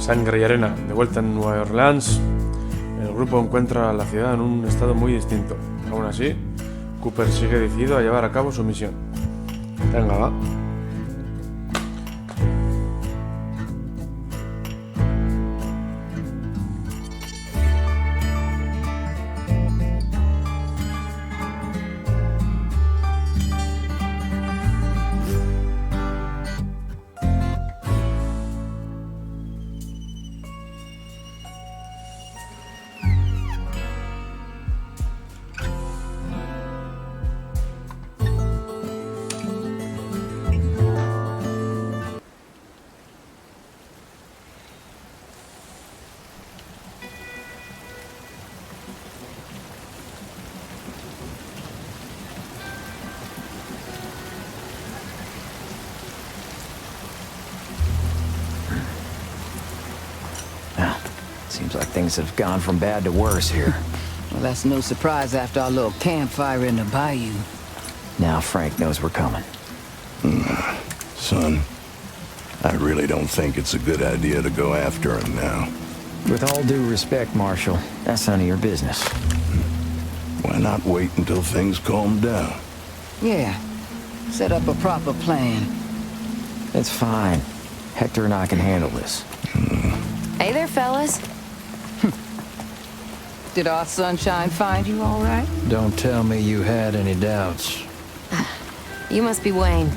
Sangre y arena. De vuelta en Nueva Orleans, el grupo encuentra la ciudad en un estado muy distinto. Aún así, Cooper sigue decidido a llevar a cabo su misión. Venga, va. Seems like things have gone from bad to worse here. Well, that's no surprise after our little campfire in the bayou. Now Frank knows we're coming. Son, I really don't think it's a good idea to go after him now. With all due respect, Marshal, that's none of your business. Why not wait until things calm down? Yeah. Set up a proper plan. It's fine. Hector and I can handle this. Hey there, fellas. Did our sunshine find you all right? Don't tell me you had any doubts. You must be Wayne.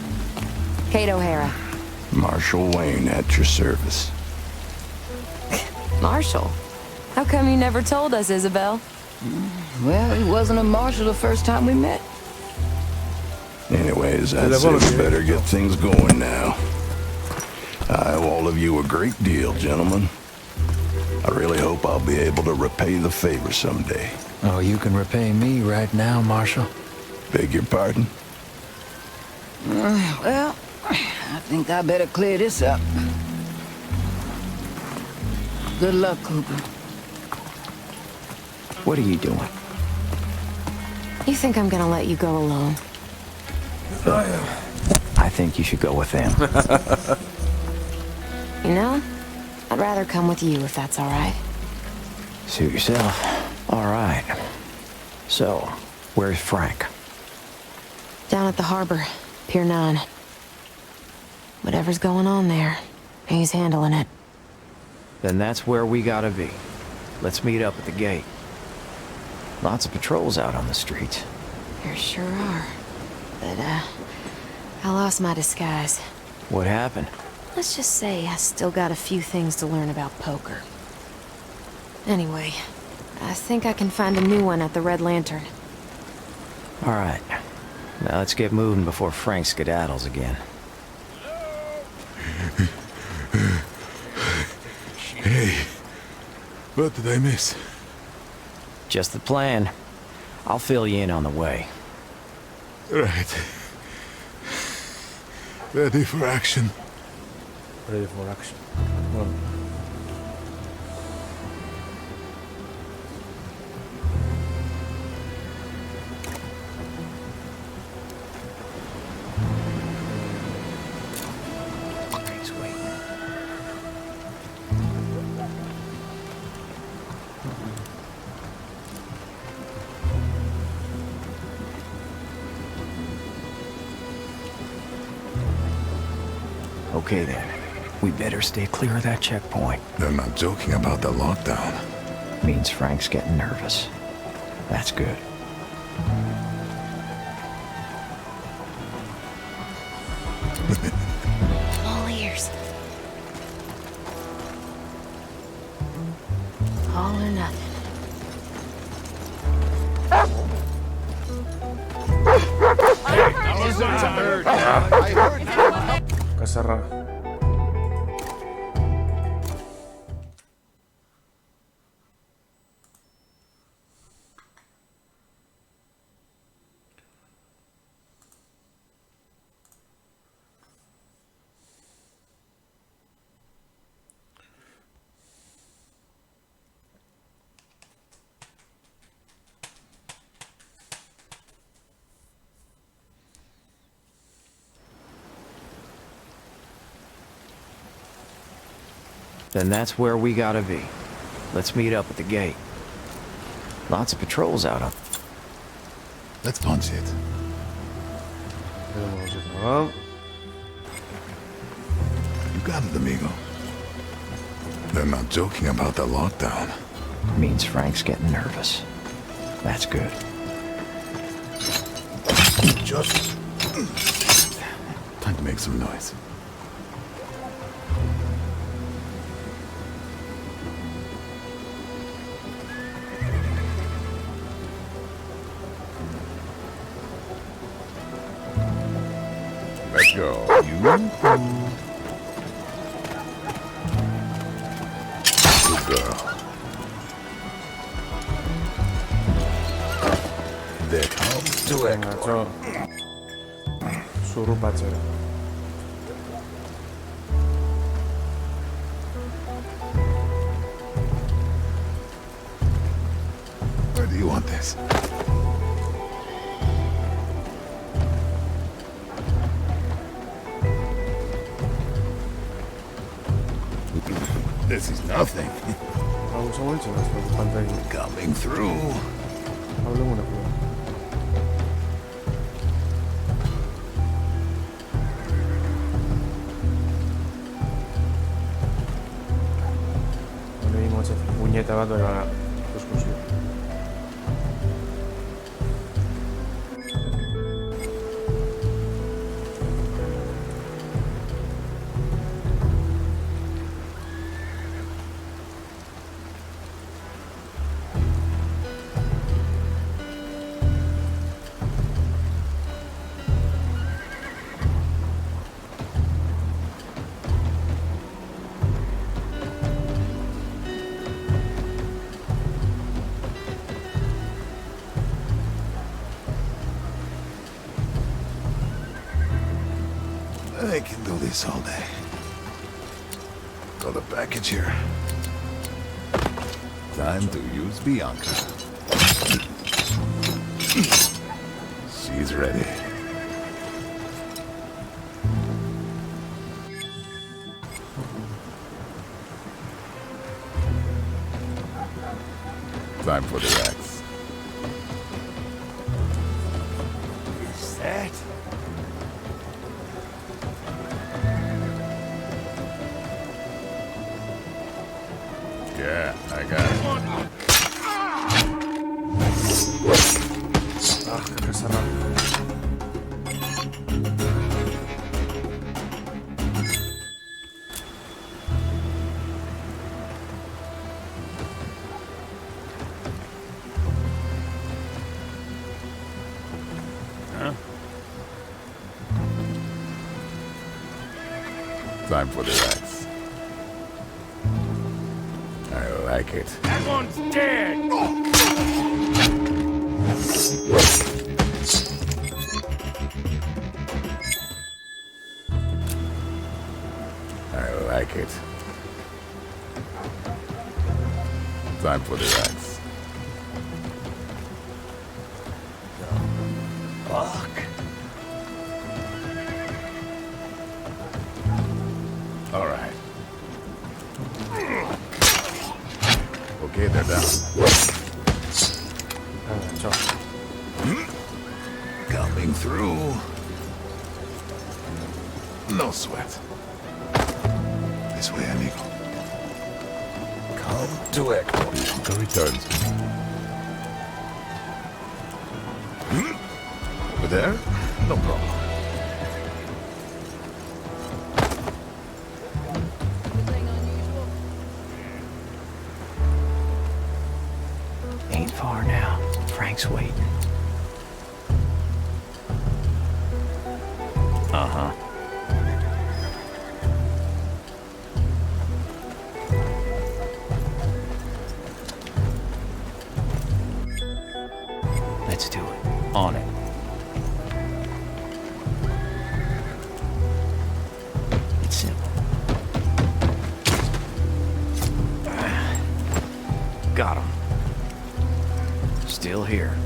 Kate O'Hara. Marshal Wayne at your service. Marshall? How come you never told us, Isabel? Well, he wasn't a marshal the first time we met. Anyways, I'd say we better get things going now. I owe all of you a great deal, gentlemen. I really hope I'll be able to repay the favor someday. Oh, you can repay me right now, Marshal. Beg your pardon? Well, I think I better clear this up. Good luck, Cooper. What are you doing? You think I'm gonna let you go alone? I think you should go with them. You know, I'd rather come with you if that's all right. Suit yourself. All right. So, where's Frank? Down at the harbor, Pier 9. Whatever's going on there, he's handling it. Then that's where we gotta be. Let's meet up at the gate. Lots of patrols out on the streets. There sure are. But, I lost my disguise. What happened? Let's just say I still got a few things to learn about poker. Anyway, I think I can find a new one at the Red Lantern. All right. Now let's get moving before Frank skedaddles again. Hey, what did I miss? Just the plan. I'll fill you in on the way. Right. Ready for action. Ready for action. Bueno. Okay then. We better stay clear of that checkpoint. They're not joking about the lockdown. Means Frank's getting nervous. That's good. All ears. All or nothing. Casa rara. Then that's where we gotta be. Let's meet up at the gate. Lots of patrols out on. Let's punch it. Tenemos otra, ¿va? You got it, amigo. They're not joking about the lockdown. Means Frank's getting nervous. That's good. Just time to make some noise. Let's go. You? Good girl. There comes to Venga, Hector. Surrupache. Where do you want this? This is nothing. Vamos a mucho más preocupante aquí. Coming through. Hablemos una cosa. No le dimos esa puñeta bat de la discusión. I can do this all day. Got a package here. Time to use Bianca. She's ready. Time for the racks. Set. Yeah, I got it. Ah, qué sana. Time for the racks. I like it. That one's dead! I like it. Time for the racks. Fuck. All right. Okay, they're down. Venga, chao. Coming through. No sweat. This way, amigo. Come to Echo. Bianca returns. Over there? No problem. Ain't far now. Frank's waiting. Uh-huh. Let's do it. On it. It's simple. Got him. Still here.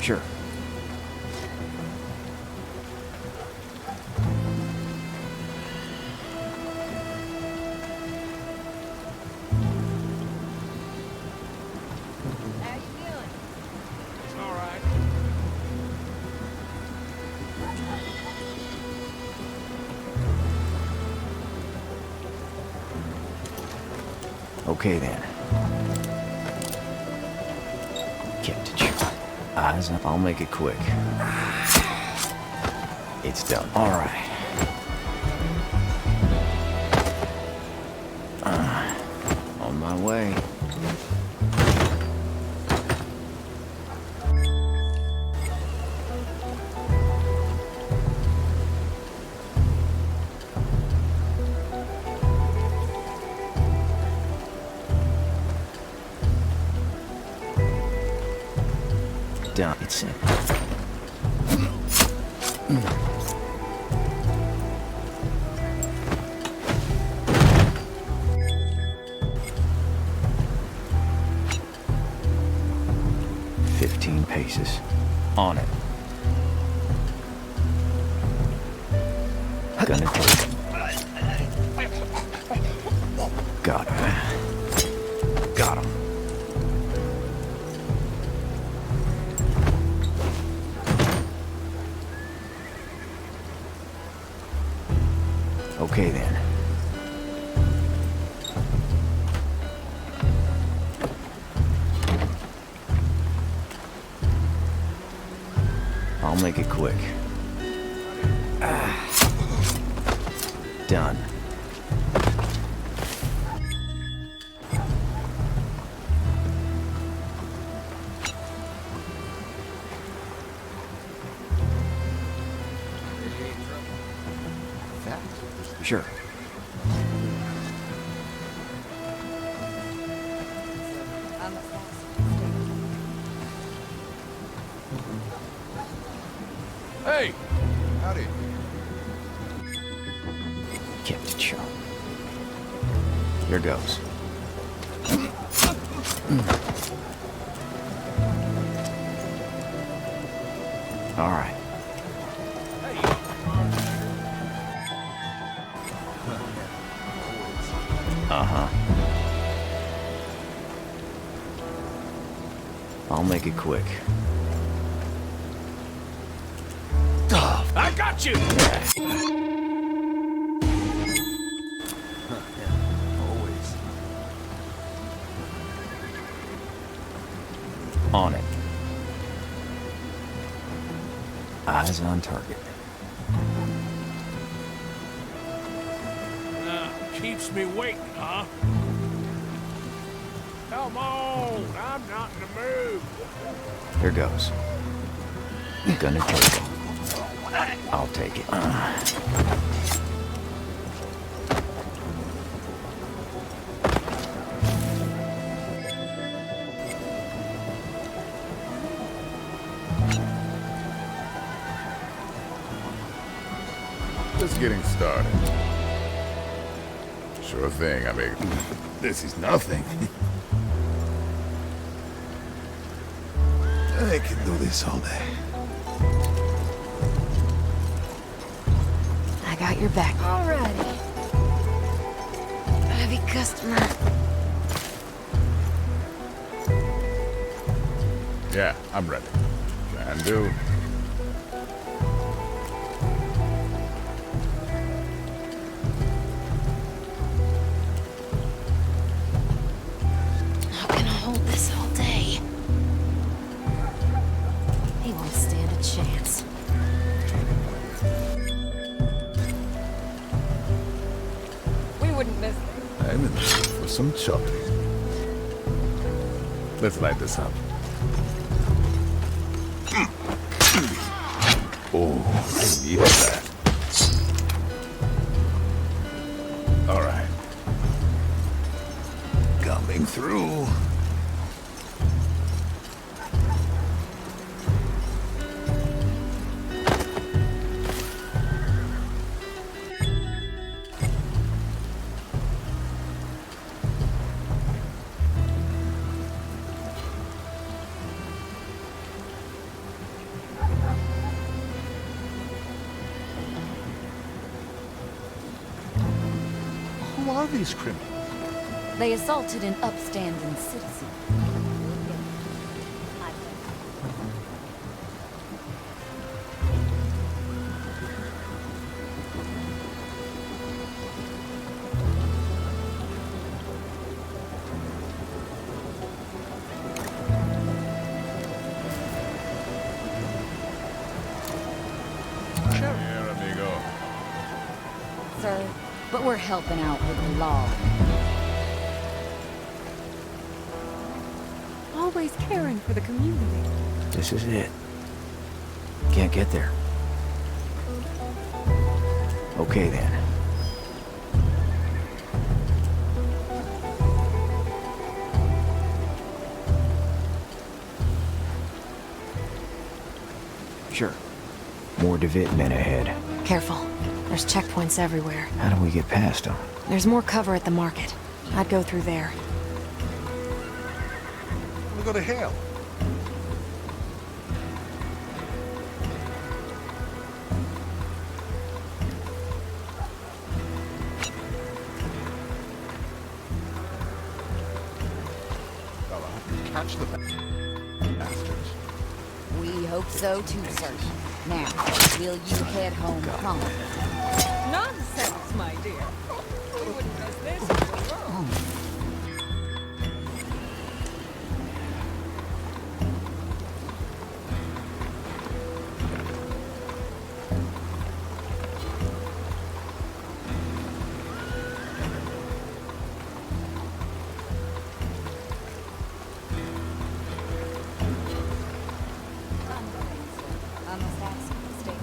Sure. Okay then. Kept it. Eyes up. I'll make it quick. It's done. All right. On my way. Done. It's in. Paces. On it. Gonna take it. Got him. Got him. Okay then. I'll make it quick. Done. Sure. Hey! Howdy. Kept it sharp. Here goes. All right. Uh-huh. I'll make it quick. I got you! Always. On it. Eyes on target. Keeps me waiting, huh? Come on, I'm not in the mood. Here goes. Gonna take it. I'll take it. Just getting started. Sure thing, I mean, this is nothing. I can do this all day. I got your back. Alrighty. Heavy customer. Yeah, I'm ready. Can do. How can I hold this all day? He won't stand a chance. We wouldn't miss it. I'm in the mood for some chocolate. Let's light this up. Oh, I needed that. All right. Coming through. Who are these criminals? They assaulted an upstanding citizen. Here, amigo. Sir, but we're helping out with the law. Always caring for the community. This is it. Can't get there. Okay then. Sure. More DeVitt men ahead. Careful. There's checkpoints everywhere. How do we get past them? There's more cover at the market. I'd go through there. We go to hell. Well, I hope you catch the bastards. We hope so too, sir. Now, will you head home promptly? Nonsense, my dear. We wouldn't miss this for the world. I must ask you to stay.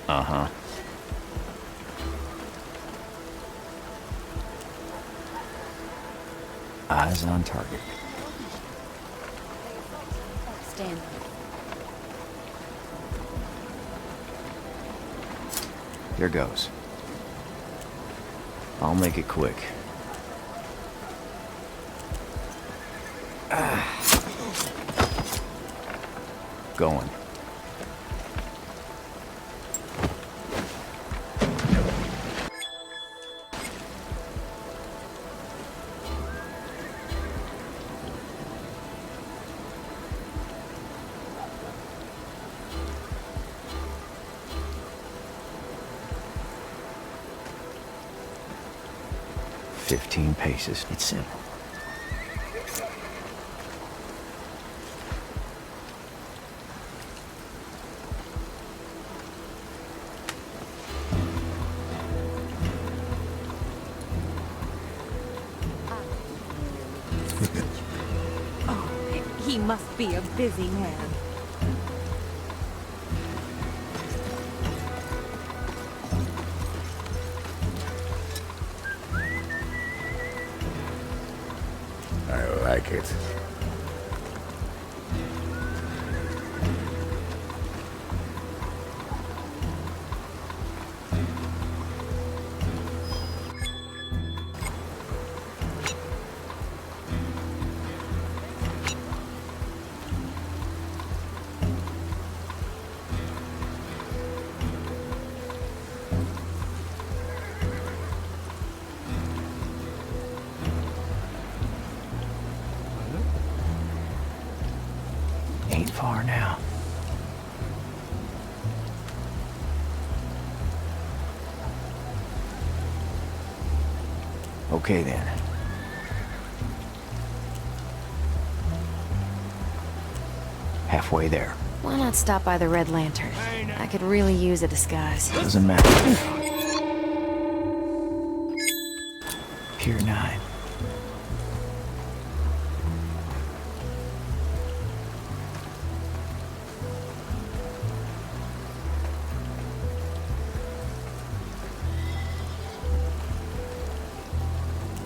Uh-huh. Eyes on target. Stand. Here goes. I'll make it quick. Going. "15 paces. It's simple. He must be a busy man. I like it. Ain't far now. Okay then. Halfway there. Why not stop by the Red Lantern? I could really use a disguise. Doesn't matter. Pier 9.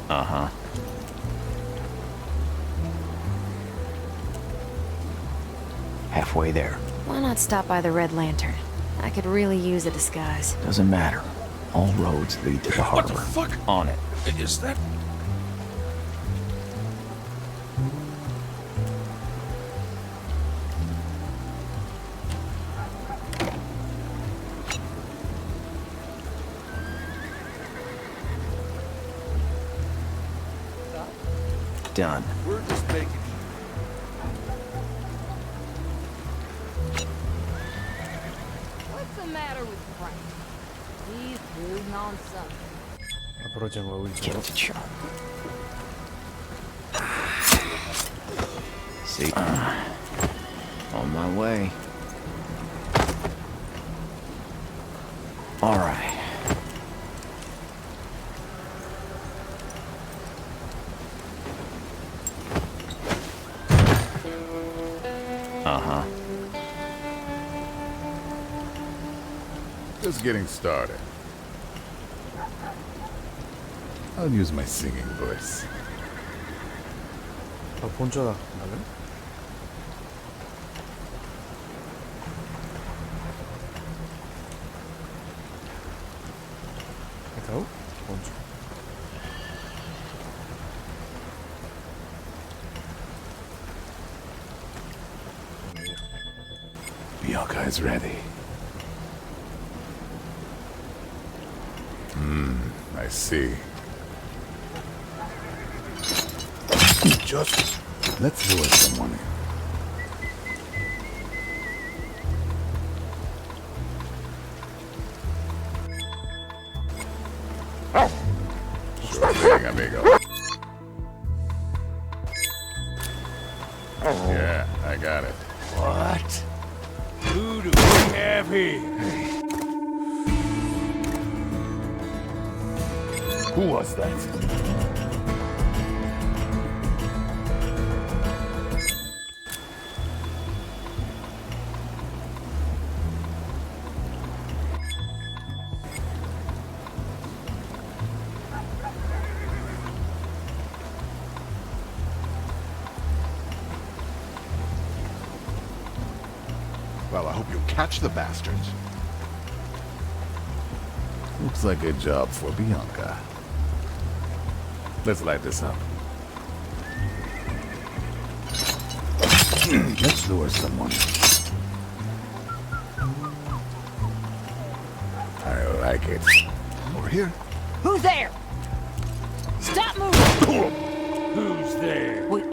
Uh-huh. Halfway there. Why not stop by the Red Lantern? I could really use a disguise. Doesn't matter. All roads lead to the harbor. What the fuck? On it. Is that... Done. We're just making. What's the matter with Frank? He's brooding on something. Aprovechen Wilson. Get the shot. See? On my way. All right. Uh-huh. Just getting started. I'll use my singing voice. ponchoda, ¿vale? Acabó. Poncho. Bianca is ready. I see. Just let's lure someone in. Sure thing, amigo. Yeah, I got it. What? Who do we have here? Who was that? Well, I hope you catch the bastards. Looks like a job for Bianca. Let's light this up. Let's lure someone. I like it. Over here. Who's there? Stop moving! Who's there? Wait,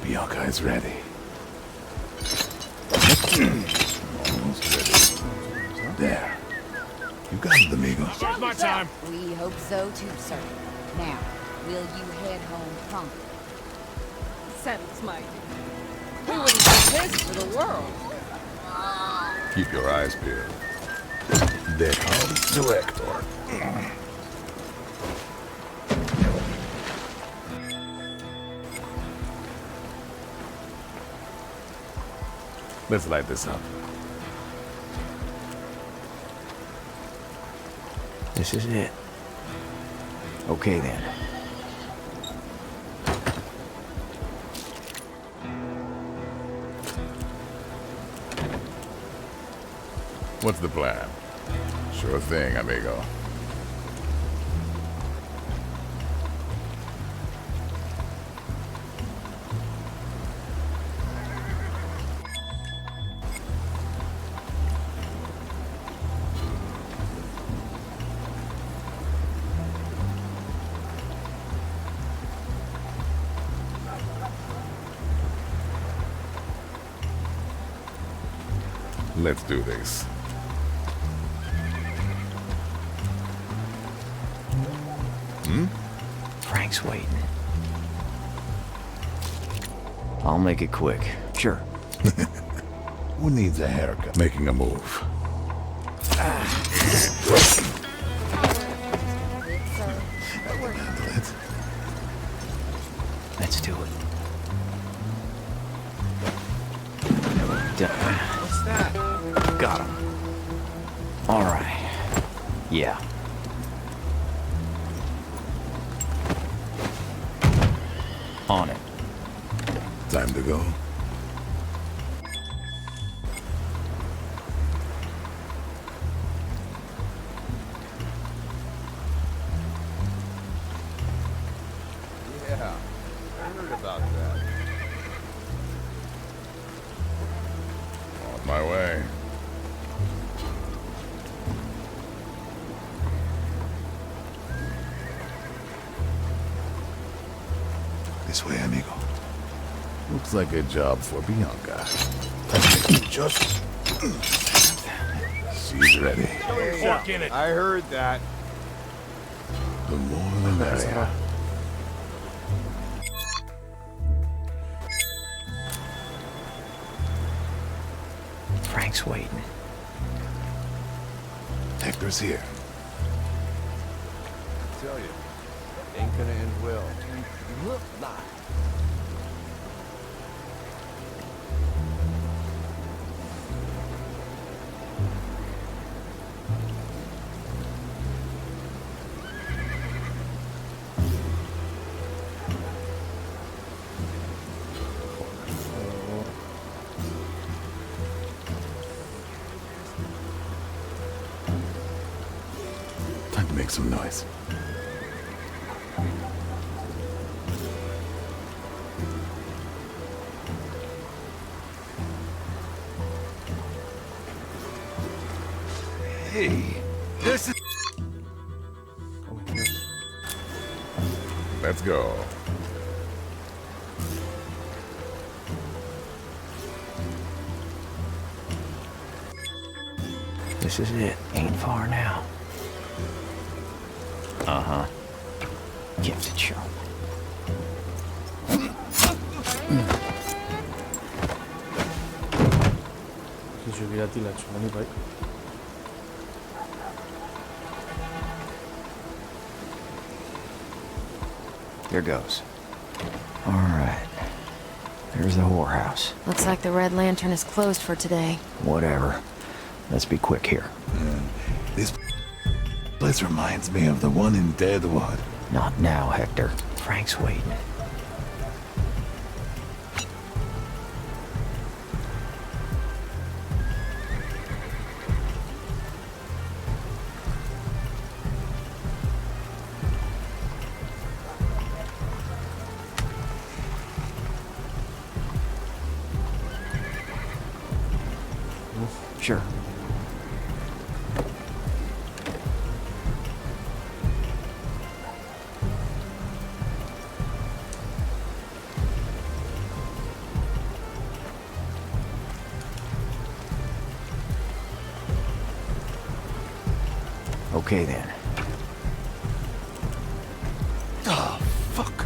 Bianca is ready. Almost ready. There. You got it, amigo. Where's my time? We hope so too, sir. Now, will you head home promptly? Settles my dear. We wouldn't do this for the world. Keep your eyes peeled. They call it Director. Let's light this up. This is it. Okay then. What's the plan? Sure thing, amigo. Let's do this. Frank's waiting. I'll make it quick. Sure. Who needs a haircut? Making a move. Handle it. Let's do it. Done. What's that? Got him. All right. Yeah. On it. Time to go. This way, amigo. Looks like a job for Bianca. Just... She's ready. I heard that. The more the merrier. Frank's waiting. Hector's here. I tell you, ain't gonna end well. You look live. Time to make some noise. Hey, this is... Let's go. This is it. Ain't far now. Uh-huh. Gifted show. Si subir a ti la chulani por ahí. Here goes. All right. There's the whorehouse. Looks like the Red Lantern is closed for today. Whatever. Let's be quick here. This place reminds me of the one in Deadwood. Not now, Hector. Frank's waiting. Sure. Okay then. Oh, fuck.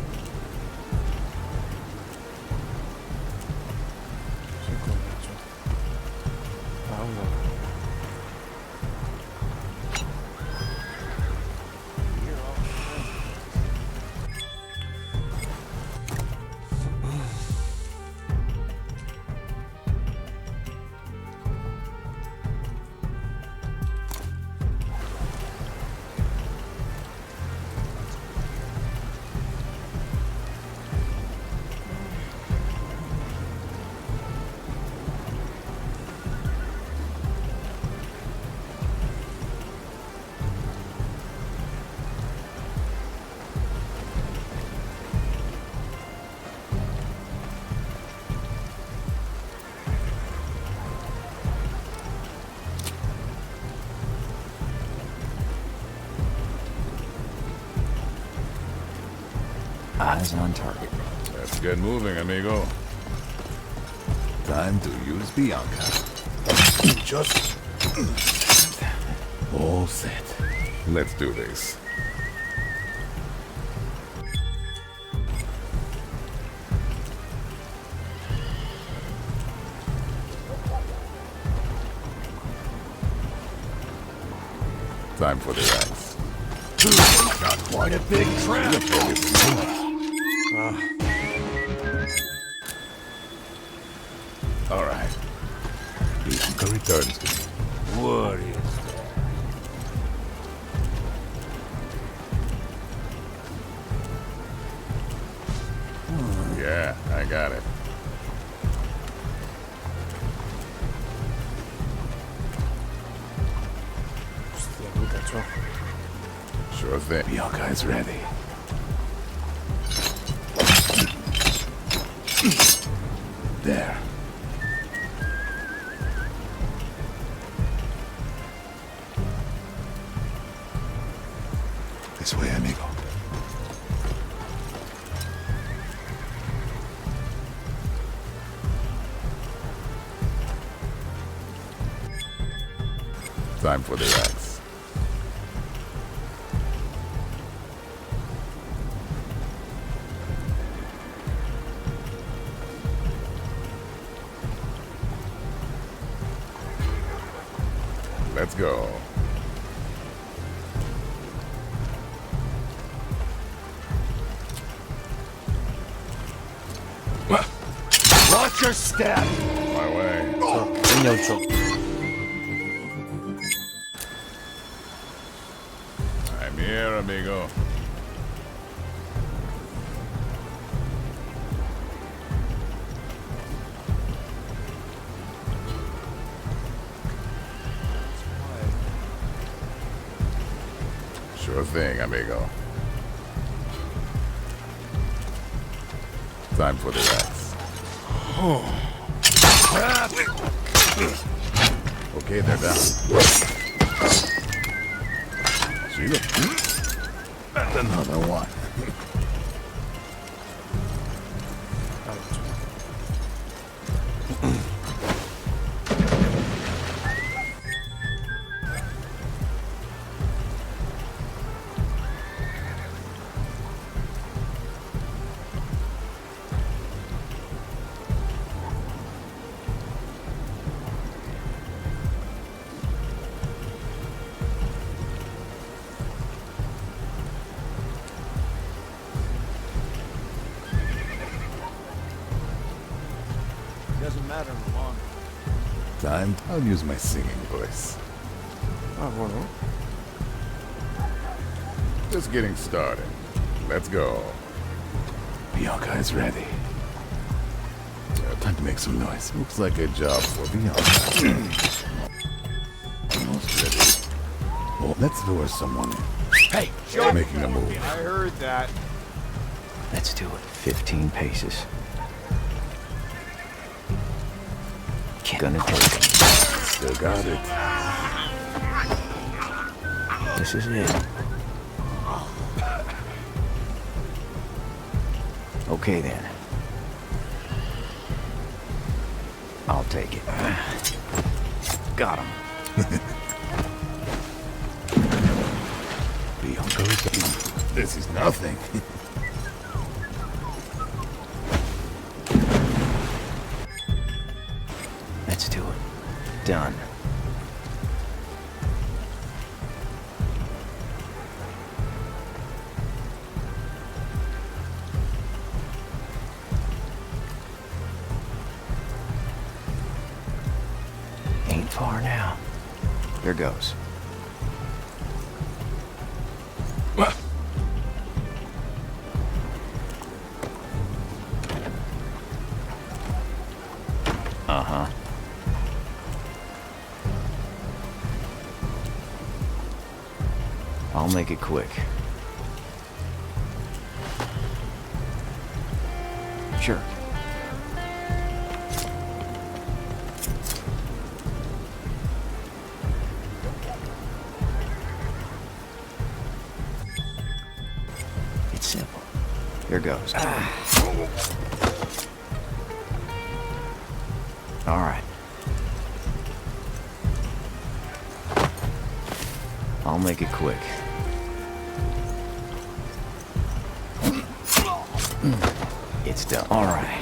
Eyes on target. Let's get moving, amigo. Time to use Bianca. Just... all set. Let's do this. Time for the ice. Got quite a big trap. All right. Bianca returns to me. What is that? Yeah, I got it. Hostia puta, cho. Sure thing. Bianca is ready. There. This way, amigo. Time for the axe. Let's go. Watch your step! My way. Peña 8. I'm here, amigo. Sure thing, amigo. Time for the axe. Okay, they're down. See them? That's another one. Doesn't matter long. Time? I'll use my singing voice. Ah, bueno. Just getting started. Let's go. Bianca is ready. Time to make some noise. Looks like a job for Bianca. Almost ready. Well, let's lure someone in. Hey, show me. Making a move. I heard that. Let's do it. 15 paces. Gonna take it. Still got it. This is it. Okay then. I'll take it. Got him. Bianca is ready. This is nothing. Let's do it. Done. Ain't far now. Here goes. Uh-huh. I'll make it quick. Sure. It's simple. Here goes. All right. I'll make it quick. It's done. All right.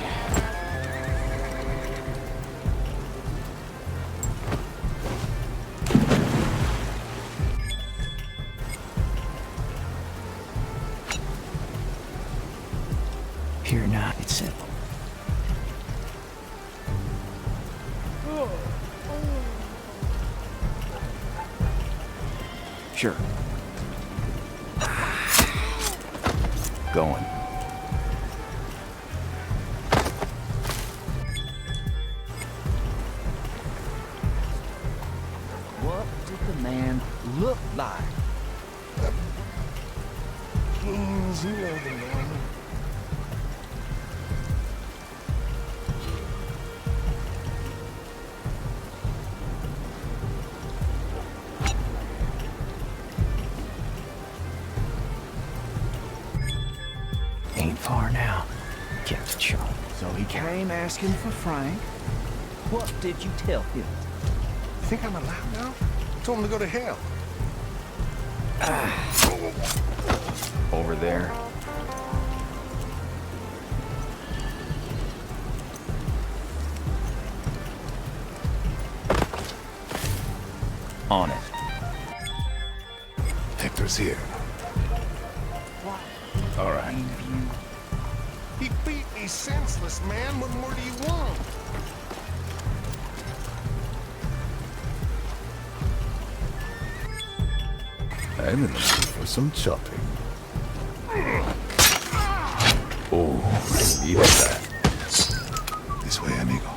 Here now, it's simple. Sure. Going. What did the man look like? Ain't far now. Kept it short. So he came asking for Frank. What did you tell him? Think I'm allowed now? Told him to go to hell. Over there. On it. Hector's here. All right. He beat me senseless, man. What more do you want? I'm in the mood for some chopping. Oh, I needed that. This way, amigo.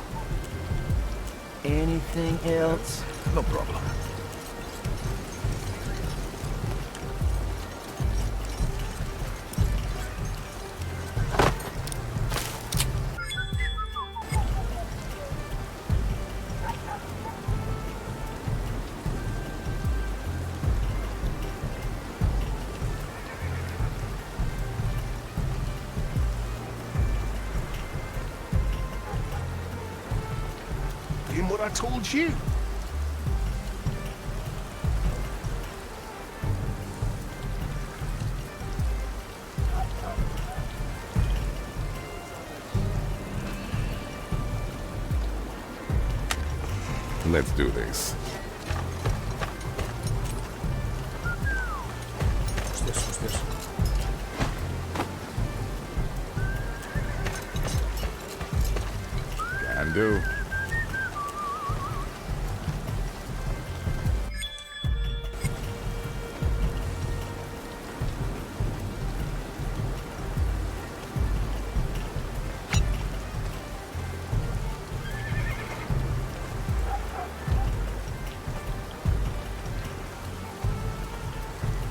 Anything else? No problem. Did what I told you. Let's do this. Hostias, hostias. Can do.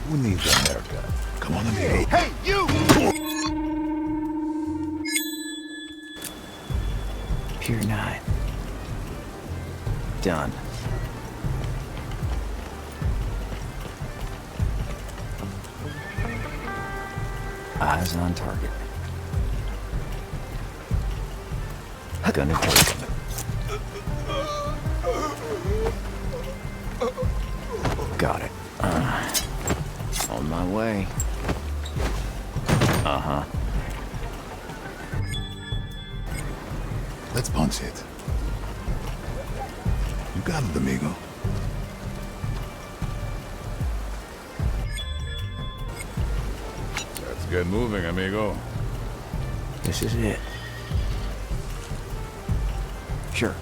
Who needs a haircut? Come on, amigo. Hey, you! Pier 9. Done. Eyes on target. Gonna take him. Got it. On my way. Uh-huh. Let's punch it. You got it, amigo. Let's get moving, amigo. This is it. Sure.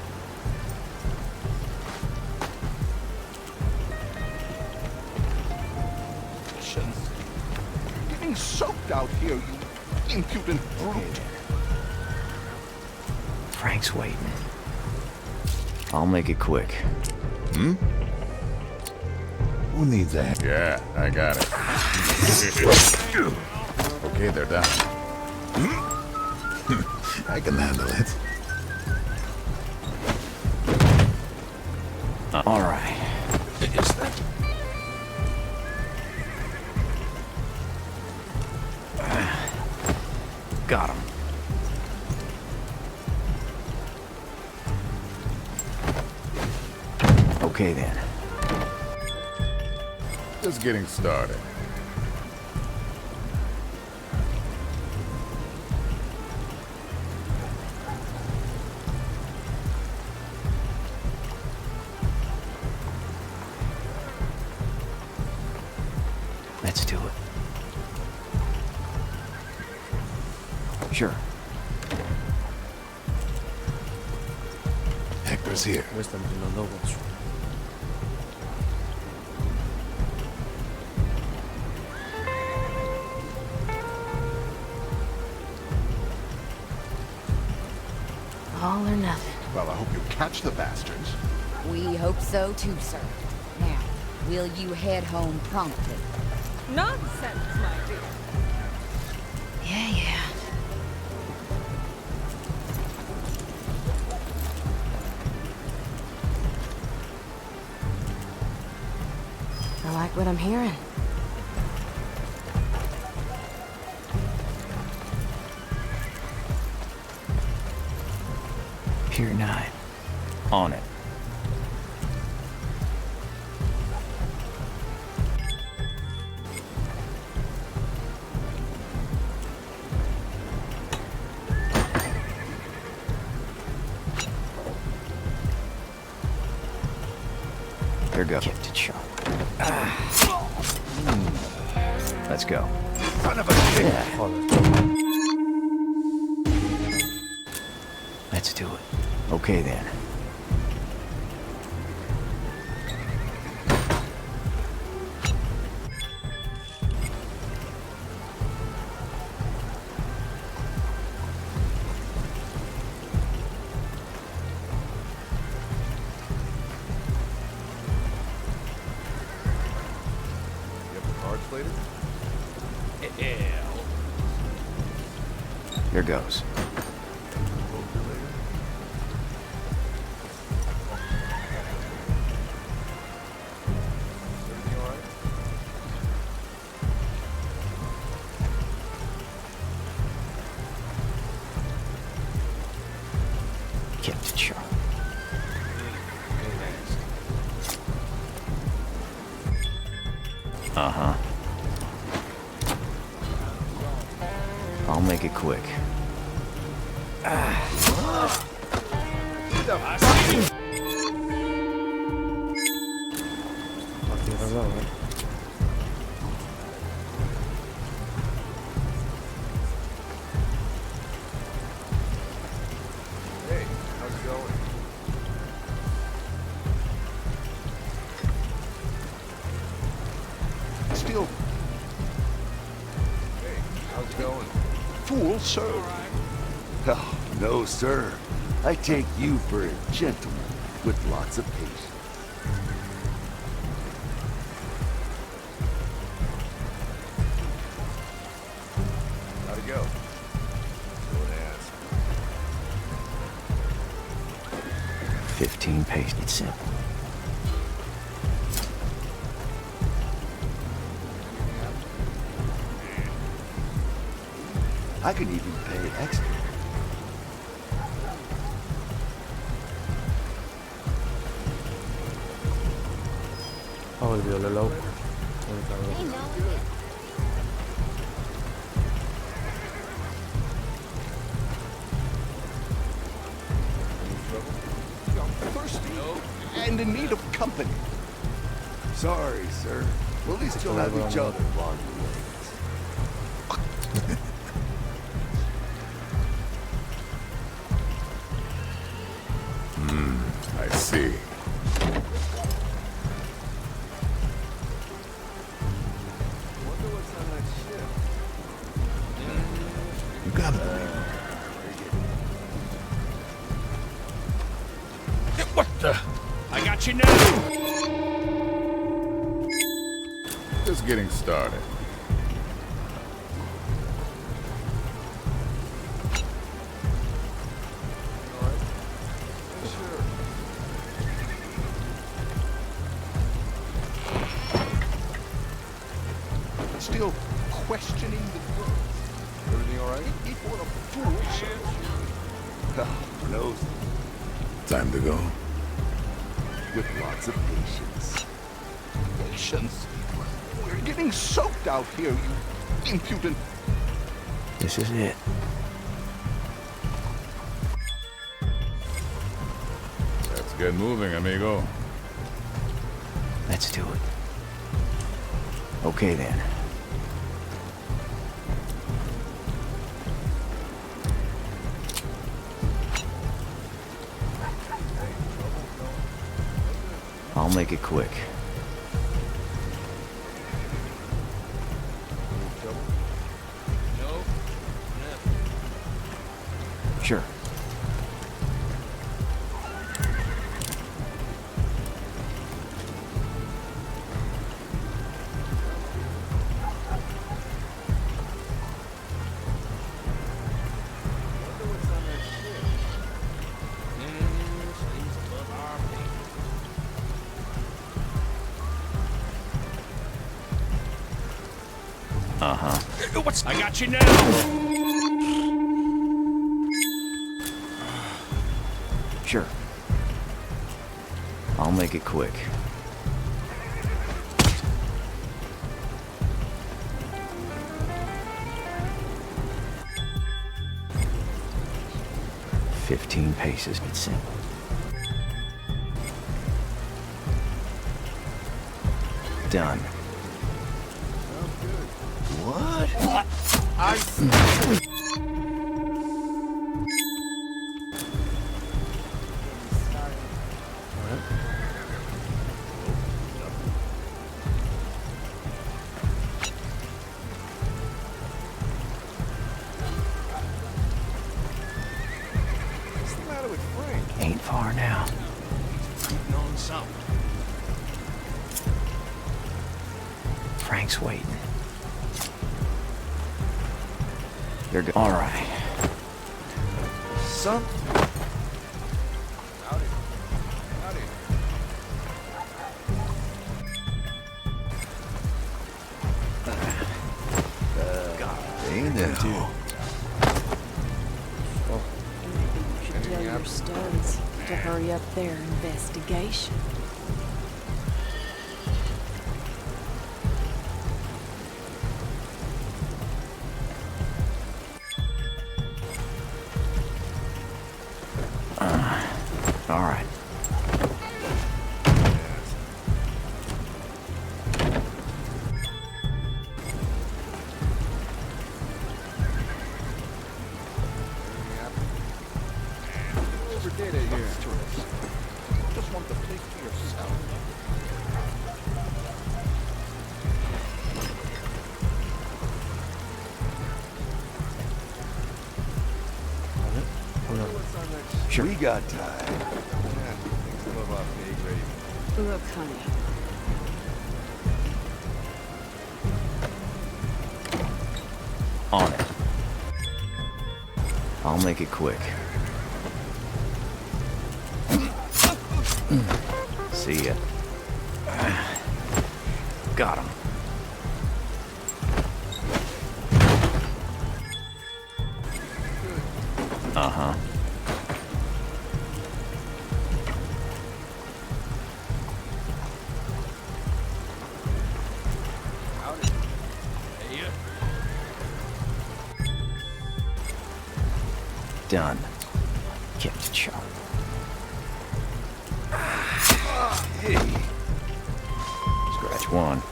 Getting soaked out here, you impudent brute. Frank's waiting. I'll make it quick. Hmm? Who needs a haircut? Yeah, I got it. Okay, they're down. I can handle it. All right. Is that? Got him. Okay then. Just getting started. Let's do it. Sure. Hector's here. Me están metiendo lobos. All or nothing. Well, I hope you catch the bastards. We hope so too, sir. Now, will you head home promptly? Nonsense, my dear. Yeah. I like what I'm hearing. Pier 9. On it. her go. Kept it sharp. Let's go. Son of a bitch! Yeah. Let's do it. Okay then. Here goes. Kept it sharp. Uh-huh. I'll make it quick. Hey, how's it going? Still, Hey, how's it going? fool, sir. Oh, no, sir. I take you for a gentleman with lots of patience. How'd it go? Don't ask. 15 paste. It's simple. I can even pay extra. Ha volvido Lelo. Thirsty and in need of company. Sorry, sir. Well, at least you'll have each other along the way. I see. You gotta believe What the? I got you now! Just getting started. Still questioning the words. Everything all right? It was a fool, sir. Oh, no. Time to go. With lots of patience. Patience. We're getting soaked out here, you impudent. This is it. Let's get moving, amigo. Let's do it. Okay then. I'll make it quick. Sure. Uh-huh. What's... I got you now! Sure. I'll make it quick. "15 paces. It's simple. Done. What? What's the matter with Frank? Ain't far now. Knowing something. Frank's waiting. You're good. All right. Some. Howdy. Howdy. Hey now. You should tell your studs to hurry up their investigation. All right. Overdid it here. Just want the place to yourself. Sure. We got time. Things above our pay grade. Look, honey. On it. I'll make it quick. See ya. Got him. Uh-huh. Done. Kept it sharp. Hey, Scratch one.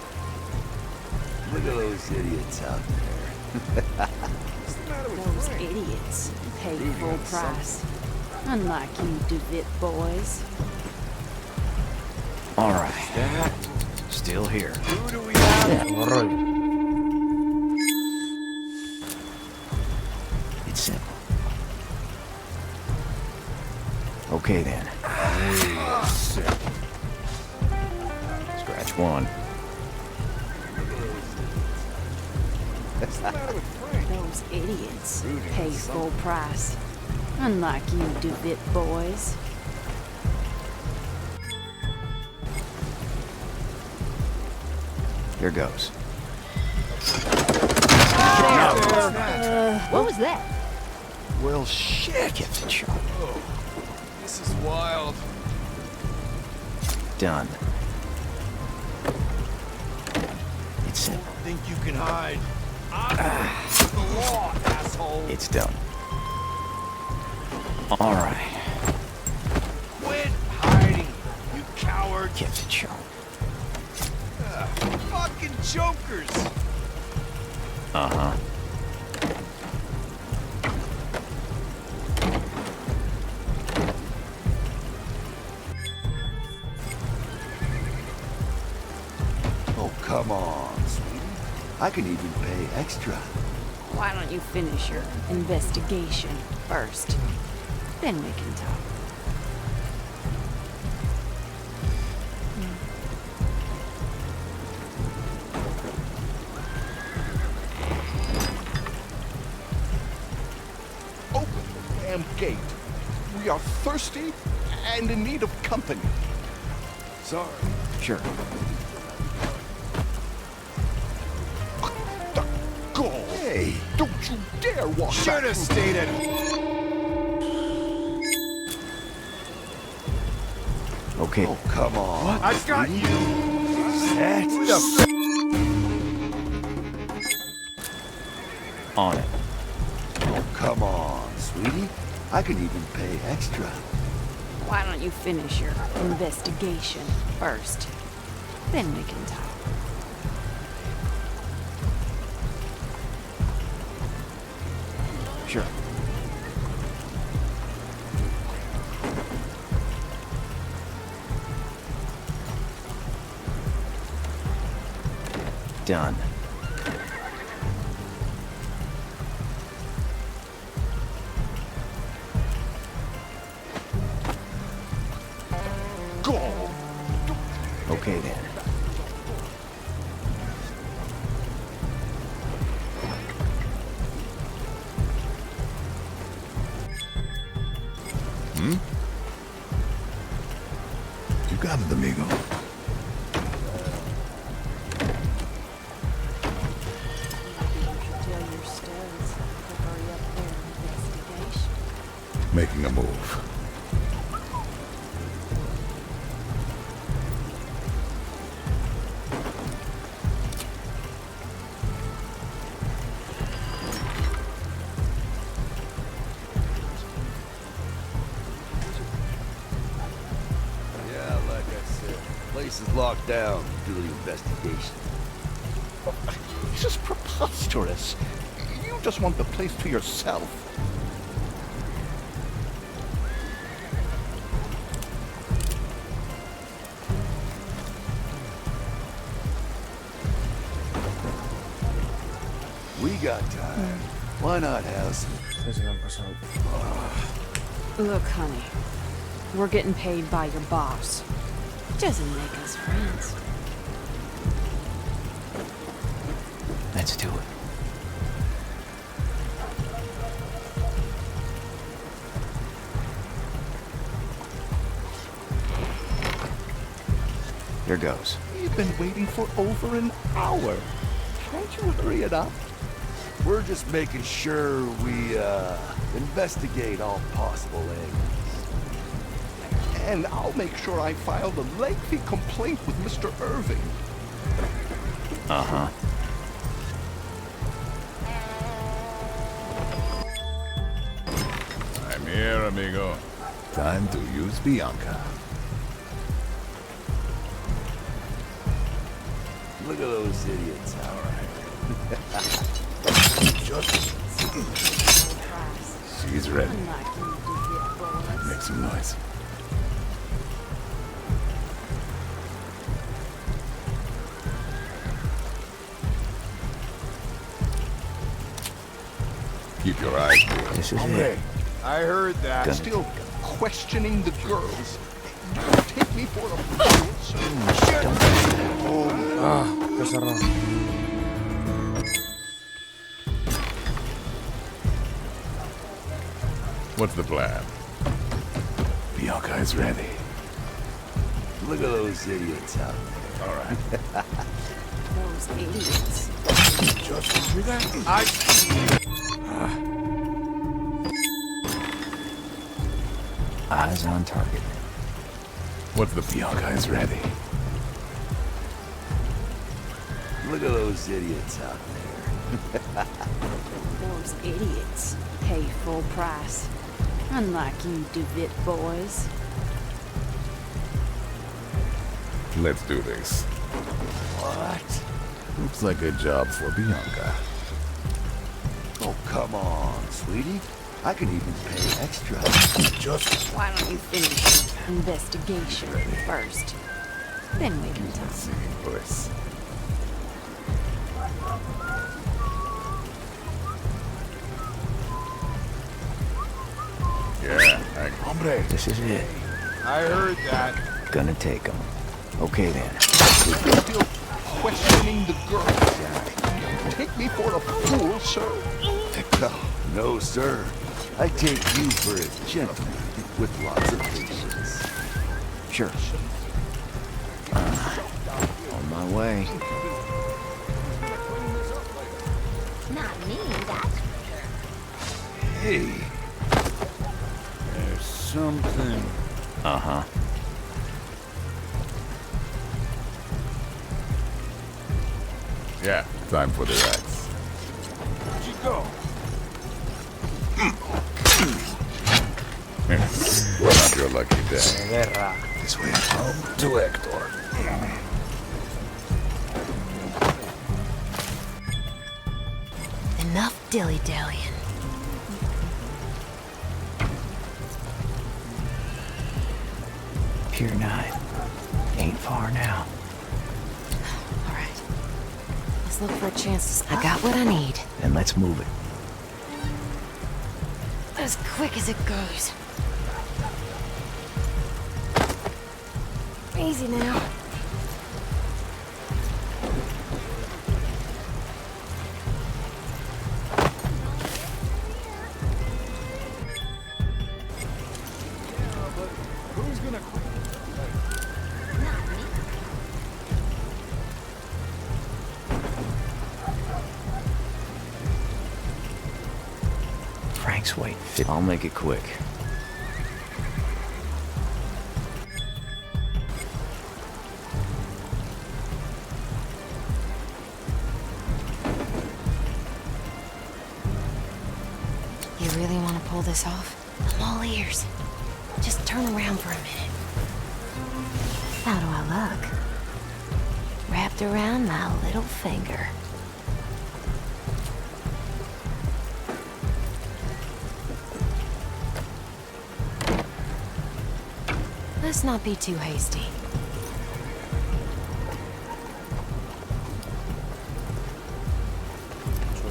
look at those idiots out there. Those idiots pay full price. Unlike you DeVitt boys. All right. Still here. Who do we have? Rollo. It's simple. Okay then. Scratch one. Those idiots pay full price. Unlike you DeVitt boys. Here goes. What was that? Well, shit. Kept it sharp. This is wild. Done. It's simple. Think you can hide? I'm the law, asshole. It's done. All right. Quit hiding, you coward. Kept it sharp. Fucking jokers. Uh-huh. Oh, come on, sweetie. I can even pay extra. Why don't you finish your investigation first? Then we can talk. Open the damn gate. We are thirsty and in need of company. Sorry. Sure. The gall. Hey. Don't you dare walk Should back have through- stayed at Okay. Oh, come on. I got you. Set. On it. Oh, come on, sweetie. I can even pay extra. Why don't you finish your investigation first? Then we can talk. Sure. Done. Okay then. You got it, amigo. Making a move. Yeah, like I said, place is locked down. Do the investigation. This is preposterous. You just want the place to yourself. We got time. Why not have some? Look, honey. We're getting paid by your boss. Doesn't make us friends. Let's do it. Here goes. We've been waiting for over an hour. Can't you hurry it up? We're just making sure we, investigate all possible angles. And I'll make sure I file a lengthy complaint with Mr. Irving. Uh-huh. I'm here, amigo. Time to use Bianca. Look at those idiots. All right. She's ready. Make some noise. Keep your eyes peeled. This is it. I heard that. Still questioning the girls. You take me for a fool, sir. Qué cerrado. What's the plan? Bianca is ready. Look at those idiots out there. All right. Those idiots. Eyes on target. What's the Bianca is ready. Look at those idiots out there. Those idiots pay full price. Unlike you DeWitt boys. Let's do this. What? Looks like a job for Bianca. Oh, come on, sweetie. I can even pay extra. Why don't you finish your investigation first? Then we can talk. Singing voice. Yeah, Hombre. This is it. I heard that. Gonna take them. Okay then. Still questioning the girls. You take me for a fool, sir. No, sir. I take you for a gentleman with lots of patience. Sure. On my way. Not me, that's Hey. There's something. Uh-huh. Yeah, time for the rights. Where'd you go? Not your lucky day. This way home to Hector. Enough dilly-dallying. far now. All right. Let's look for a chance to... I got what I need. Then let's move it. As quick as it goes. Easy now. Frank's waiting. I'll make it quick. You really want to pull this off? I'm all ears. Just turn around for a minute. How do I look? Wrapped around my little finger. Let's not be too hasty.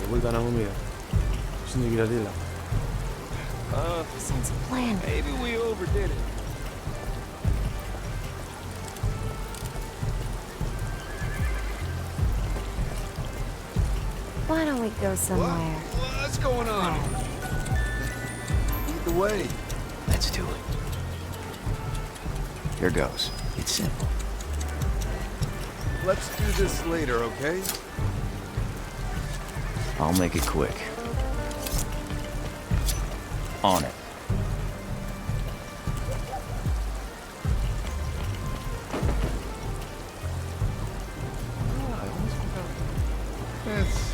Vuelta a la comida. Sin tiratela. Sense of plan. Maybe we overdid it. Why don't we go somewhere? What's going on? Lead the way. Let's do it. Here goes. It's simple. Let's do this later, okay? I'll make it quick. On it.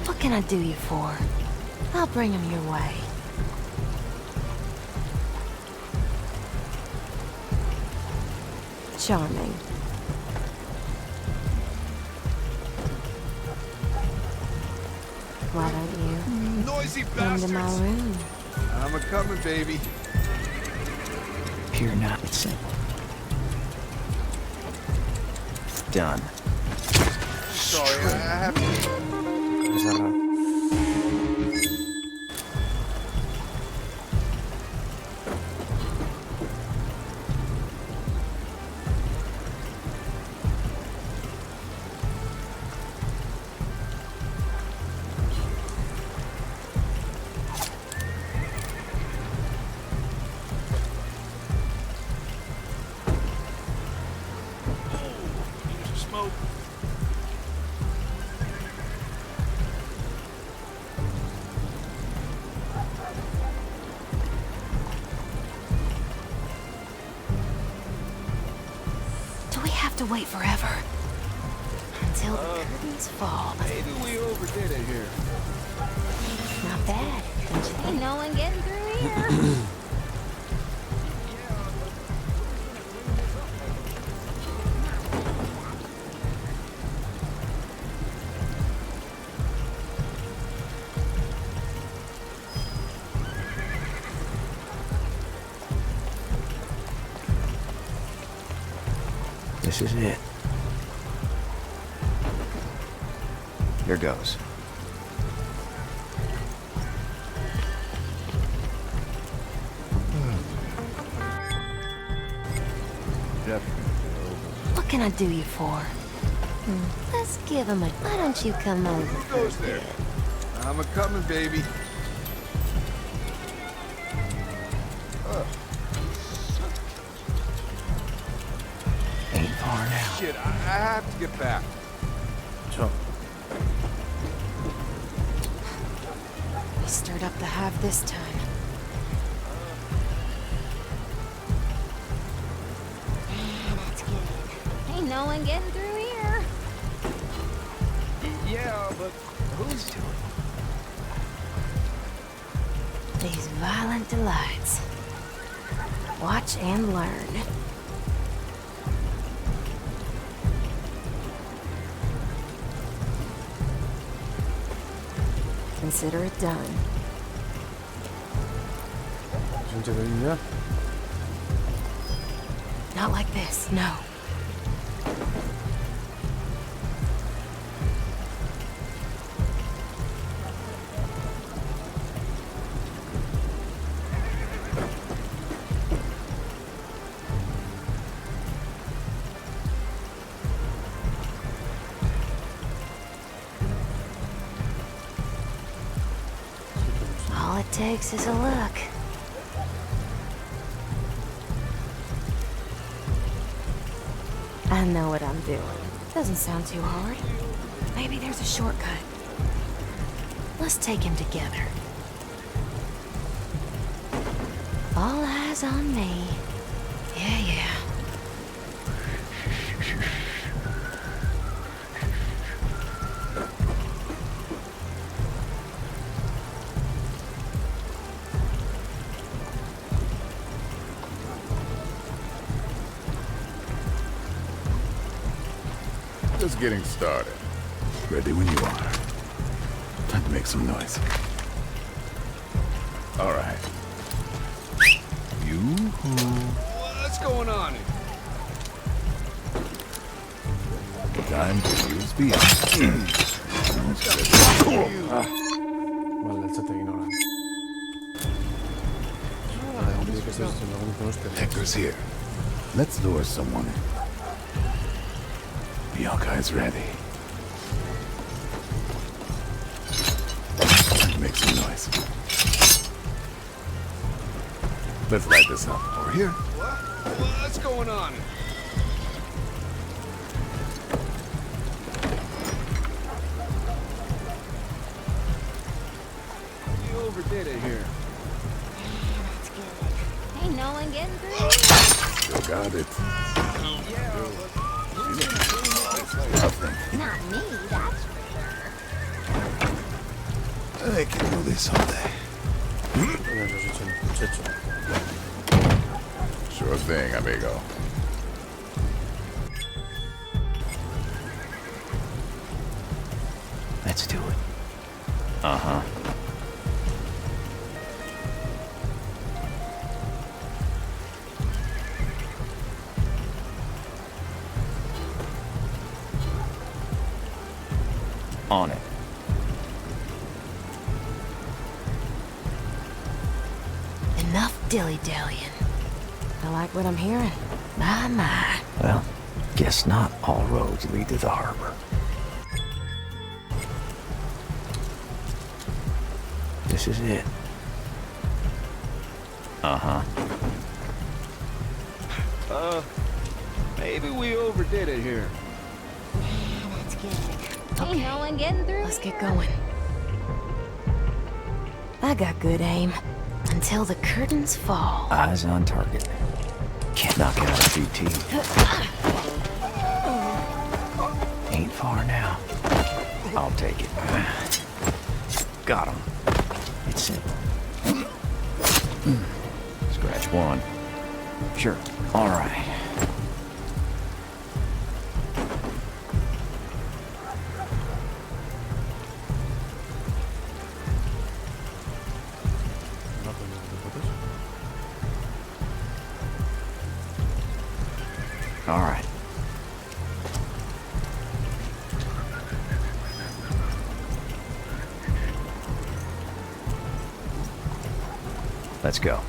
What can I do you for? I'll bring him your way. Charming. Why don't you Noisy come to my bastards! room? I'm a-coming, baby. Here now. It's simple. Done. Sorry, I have to... Cerrado. Smoke. Do we have to wait forever? Until the curtains fall. Maybe we overdid it here. Not bad, don't you think? Ain't no one getting through here. This is it. Here goes. What can I do you for? Let's give him a... Why don't you come over? Who goes there? I'm a-coming, baby. Ain't far now. Shit, I have to get back. Chao. We stirred up the hive this time. That's good. Ain't no one getting through here. Yeah, but Who's doing These violent delights. Watch and learn. Consider it done. Gente de dignidad. Not like this, no. takes is a look. I know what I'm doing. Doesn't sound too hard. Maybe there's a shortcut. Let's take him together. All eyes on me. Yeah, yeah. Just getting started. Ready when you are. Time to make some noise. All right. What's going on here? Time to use VR. Vale, el chat te ignora. Dice que estás haciendo algún con usted. Hector's here. Let's lure someone in. Are y'all guys ready? Make some noise. Let's light this up. Over here. What's going on here? You overdid it here. That's good. Ain't no one getting through. Still got it. Not me, that's for sure. I can do this all day. Sure thing, amigo. Let's do it. Uh-huh. On it. Enough dilly-dallying. I like what I'm hearing. My. Well, guess not all roads lead to the harbor. This is it. Uh-huh. Maybe we overdid it here. That's good. Ain't no one getting through. Let's get going. I got good aim. Until the curtains fall. Eyes on target. Can't knock out a BT. Ain't far now. I'll take it. Got him. It's simple. Scratch one. Sure. All right. All right. Let's go.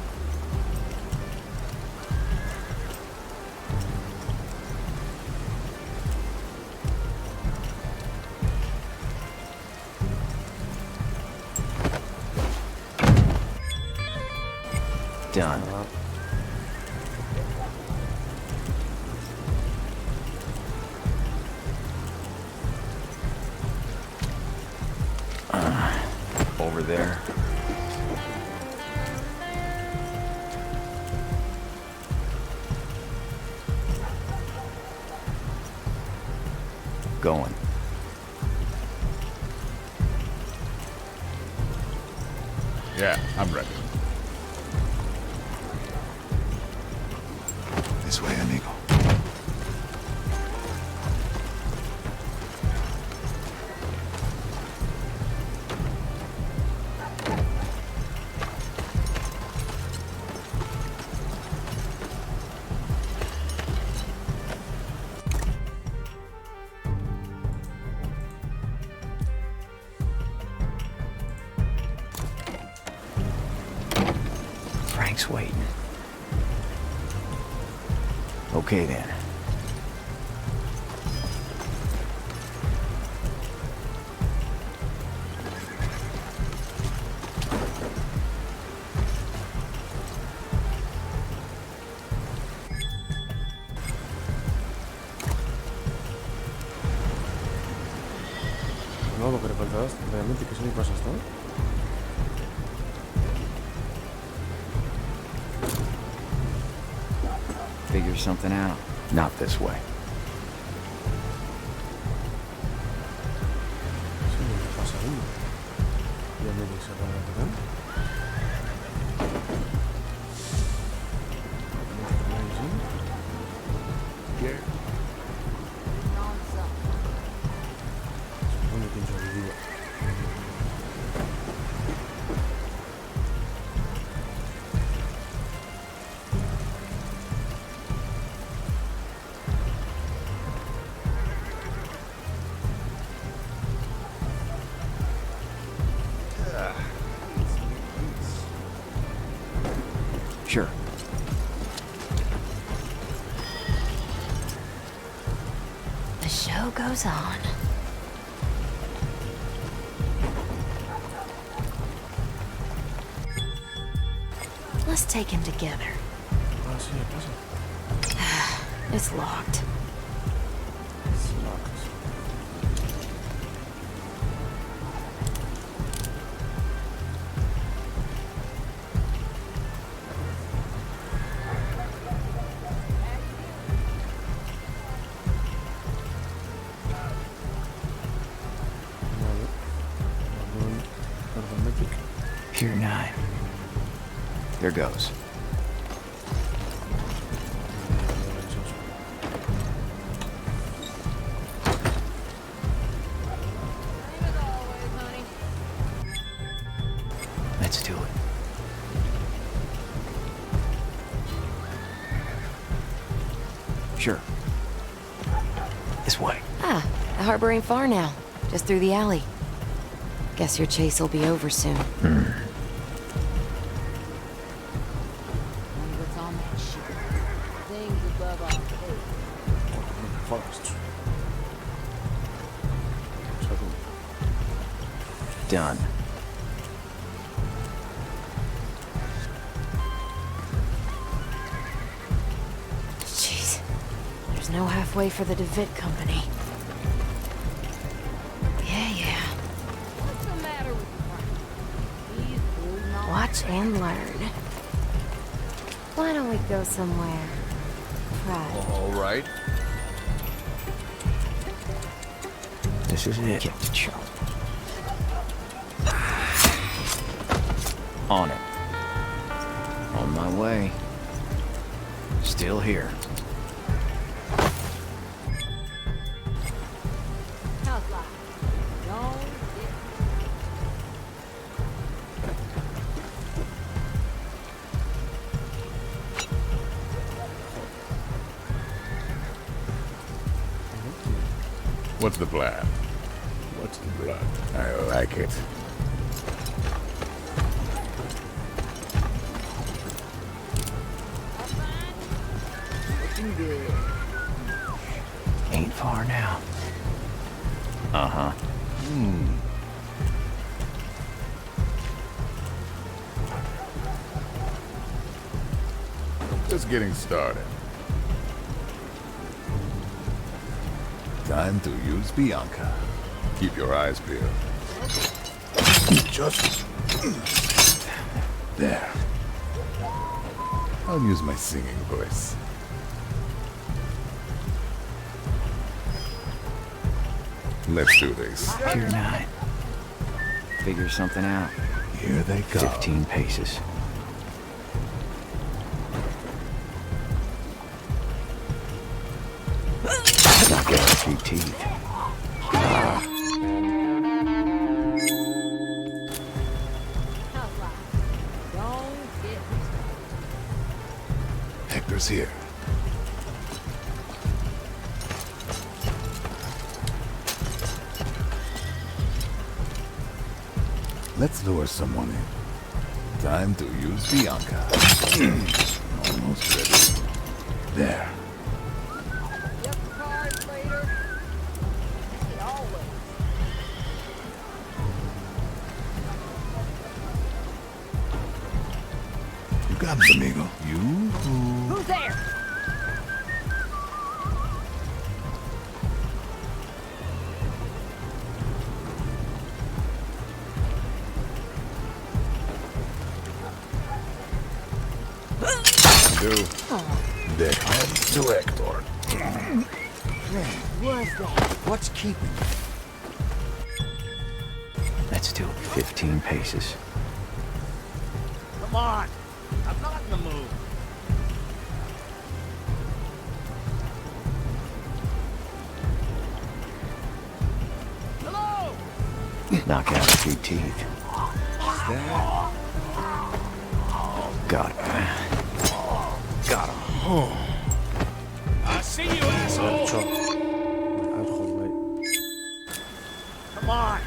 Done. Over there. Going. Yeah, I'm ready. This way, amigo. Frank's waiting. Okay then. Nuovo che falta realmente che sono cosas, ¿no? Figure something out. Not this way. Sí, ¿qué pasa ahí? Ya me dice Here. ¿Dónde pienso vivir? Sure. The show goes on. Let's take him together. Ah, sí, pasa. It's locked. Es locked. Vale. Carbon Pier 9. There goes. Let's do it. Sure. This way. Ah, the harbor ain't far now. Just through the alley. Guess your chase will be over soon. Wonder what's on that ship. Things above our heads. Forest. Done. Jeez. There's no halfway for the DeVitt Company. Yeah. What's the matter with Frank? He's holding on. Watch and learn. Why don't we go somewhere private? All right. This is it. Get the chop. On it. On my way. Still here. How's life? Don't get What's the plan? What's the blood? I like it. looking good. Ain't far now. Uh-huh. Just getting started. Time to use Bianca. Keep your eyes peeled. Just... there. I'll use my singing voice. Let's do this. Pier 9. Figure something out. Here they come. 15 paces. Knock out a few teeth. How's life? Don't get Hector's here. Let's lure someone in. Time to use Bianca. Almost ready. There. Get the cards later. It always. You got it, amigo. Who's there? do. The Hobbs Director. Was that? What's keeping you? Let's do it. 15 paces. Come on! I'm not in the mood. Hello! Knock out a few teeth. Got him. Got him. I see you, asshole! Come on!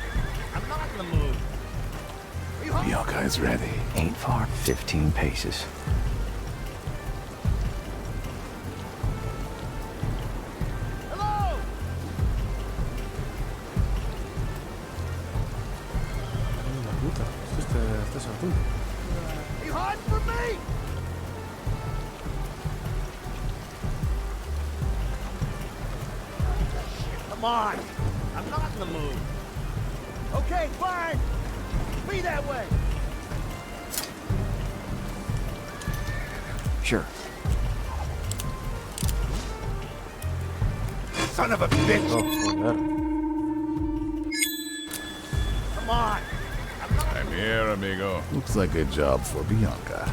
I'm not in the mood. Bianca is ready. Ain't far. 15 paces. Hello! La puta, estás a punto. You hiding from me? Come on! I'm not in the mood. Okay, fine! Be that way! Sure. Son of a bitch! Oh, joder. Come on! I'm here, amigo. Looks like a job for Bianca.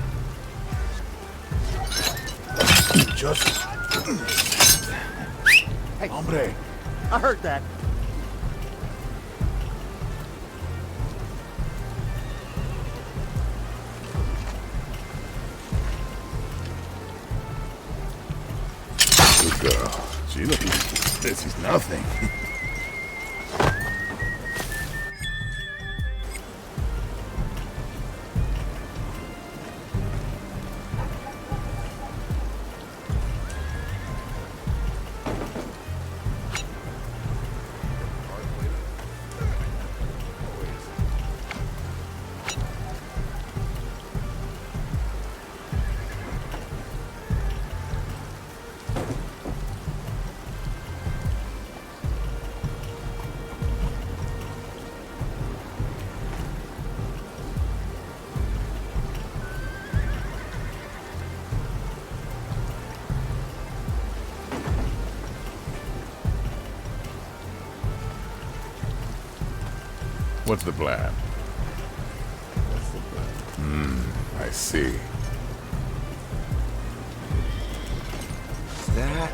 Just... Hey, Hombre. I heard that. Good girl. She looks... This is nothing. What's the plan? I see. That...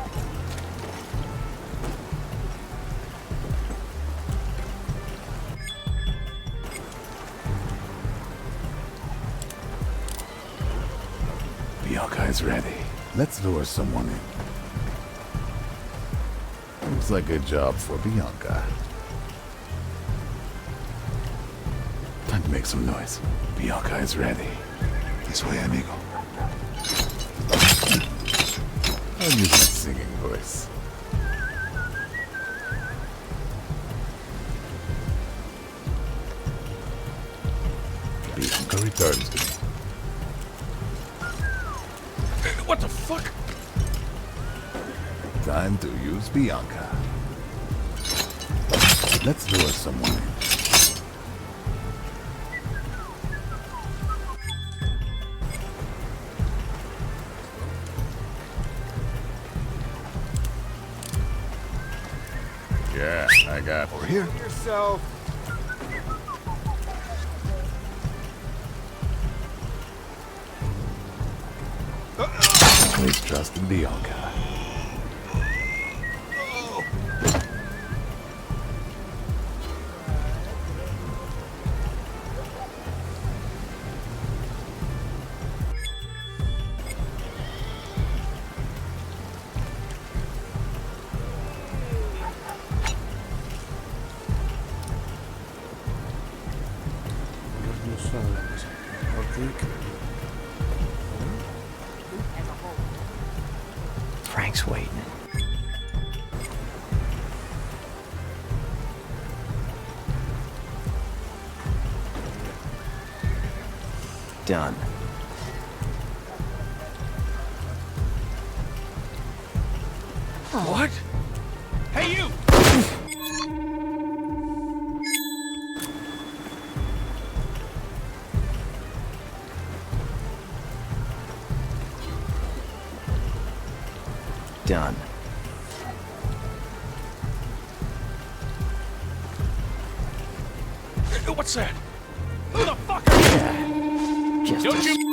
Bianca is ready. Let's lure someone in. Looks like a job for Bianca. Time to make some noise. Bianca is ready. This way, amigo. I'll use my singing voice. Bianca returns to me. What the fuck? Time to use Bianca. Let's lure someone in. Yeah, I got Over here. Yourself. Please trust in Bianca. Frank's waiting. Done. What? Hey, you! Done. What's that? Who the fuck are you? Just Don't you...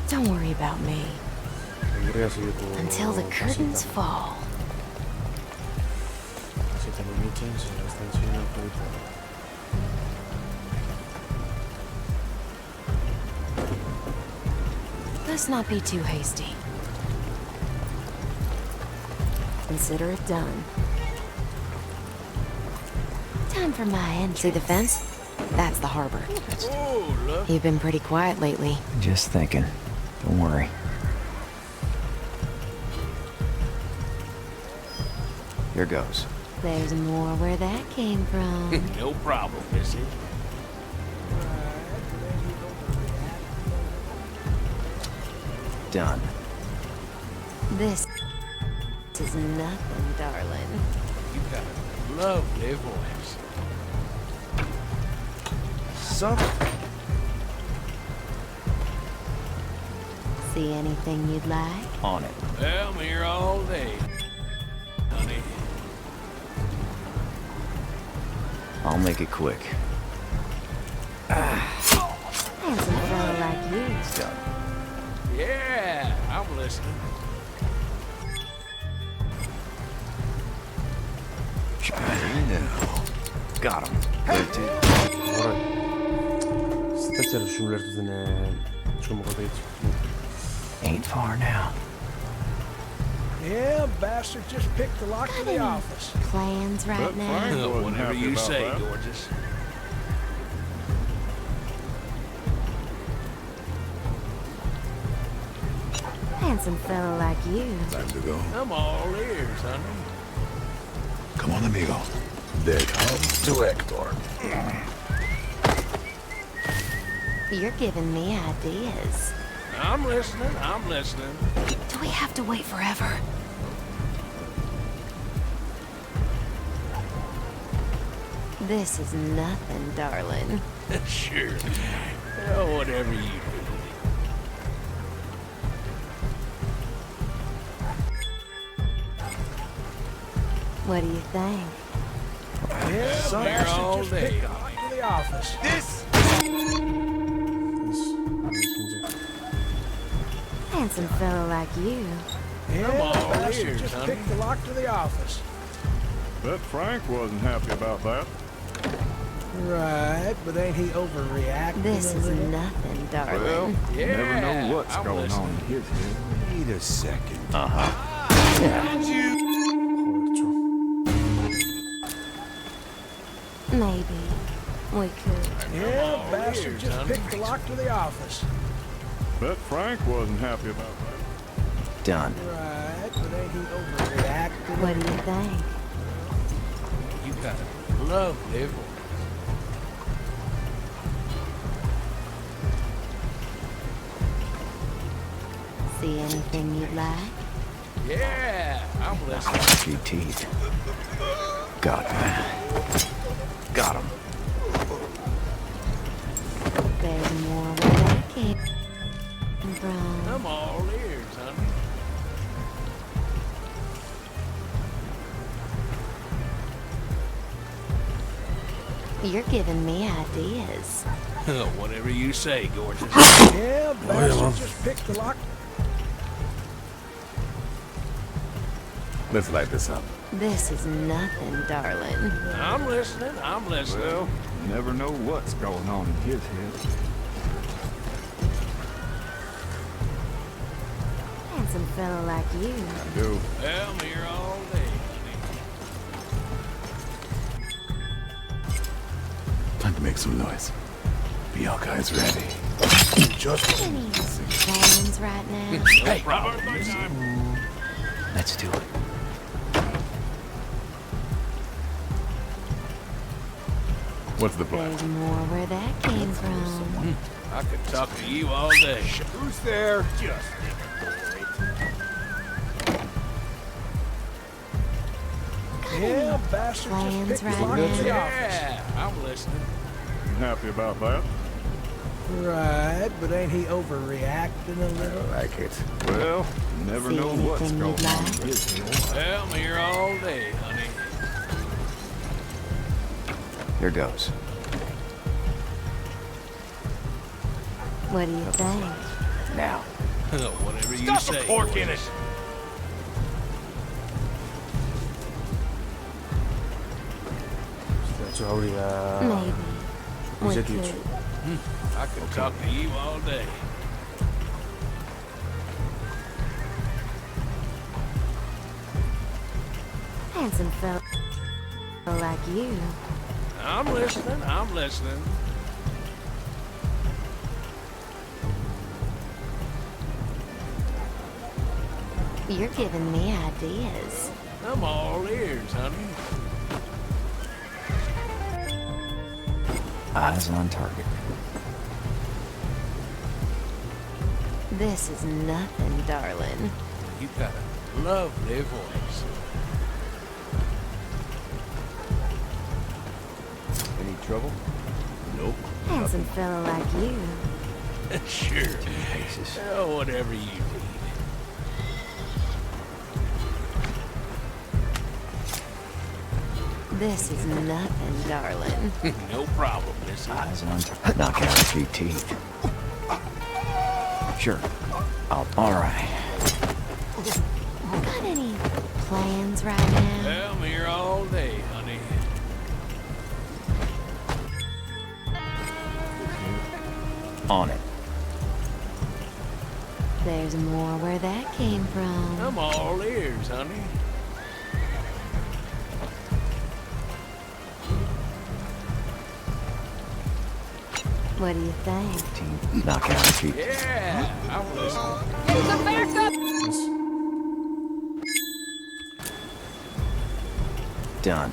Don't worry about me. Tendría seguir por Until the curtains casita. fall. Casita de Mitchell, se está enseñando un poquito. Let's not be too hasty. Consider it done. Time for my end. See the fence? That's the harbor. Oh, look. You've been pretty quiet lately. Just thinking. Don't worry. Here goes. There's more where that came from. No problem, Missy. Done. This is nothing, darling. You got a lovely voice. Something. See anything you'd like? On it. Well, I'm here all day, honey. I'll make it quick. Handsome fellow like you. Done. Yeah, I'm listening. Got him. Good dude. Alright. Στέτσε σου του την σκομοκοτήτσι. Ain't far now. Yeah, bastard just picked the lock to the office. Plans right now? Whatever you say, gorgeous. Handsome fellow like you. Time to go. I'm all ears, honey. Come on, amigo. There comes to Hector. You're giving me ideas. I'm listening, I'm listening. Do we have to wait forever? This is nothing, darling. Sure. Oh, whatever you do. What do you think? Yeah, I'm here all day. To the office. This. Handsome fellow like you. Yeah, I'm all ears, just honey. picked the lock to the office. Bet Frank wasn't happy about that. Right, but ain't he overreacting? This is nothing, darling. Well, you never Yeah, know what's I'm going listening. on in his head. Wait a second. Maybe we could. Yeah, bastard ears, just honey. picked the lock to the office. Bet Frank wasn't happy about that. Done. Right, but ain't he overreacting? What do you think? You got a lovely voice. See anything you'd like? Yeah, I'm listening. Few teeth. Got him. Got him. There's more where that came from. I'm all ears, honey. You're giving me ideas. Whatever you say, gorgeous. Yeah, bastard just picked the lock. Let's light this up. This is nothing, darling. I'm listening, I'm listening. Well, you never know what's going on in his head. Handsome fellow like you. I do. Well, I'm here all day, honey. Time to make some noise. Be all guys ready. Just Any plans right now? No problem, Missy. Let's do it. What's the plan? There's more where that came from. I could talk to you all day. Who's there? Just Yeah, bastard plans just picked the right lock to the now? office. yeah, I'm listening. You happy about that? Right, but ain't he overreacting a little? I like it. Well, you never See know what's anything going you'd on. like? Well, I'm here all day, honey. Here goes. What do you think? Now. Whatever you Stuff say. a fork in boys. it. Zer hori da... Maybe. We Executive. could. I could talk to you all day. Handsome fellow like you. I'm listening. I'm listening. You're giving me ideas. I'm all ears, honey. Eyes on target. This is nothing, darling. You've got a lovely voice. Any trouble? Nope. Handsome fellow like you. Sure. Paces. Oh, whatever you need. This is nothing, darling. No problem, Missy. Eyes on target. Knock out a few teeth. Sure. All right. Got any plans right now? Well, I'm here all day, honey. On it. There's more where that came from. I'm all ears, honey. What do you think? Knock out a few. Yeah, I'm listening. Get some backup! Done.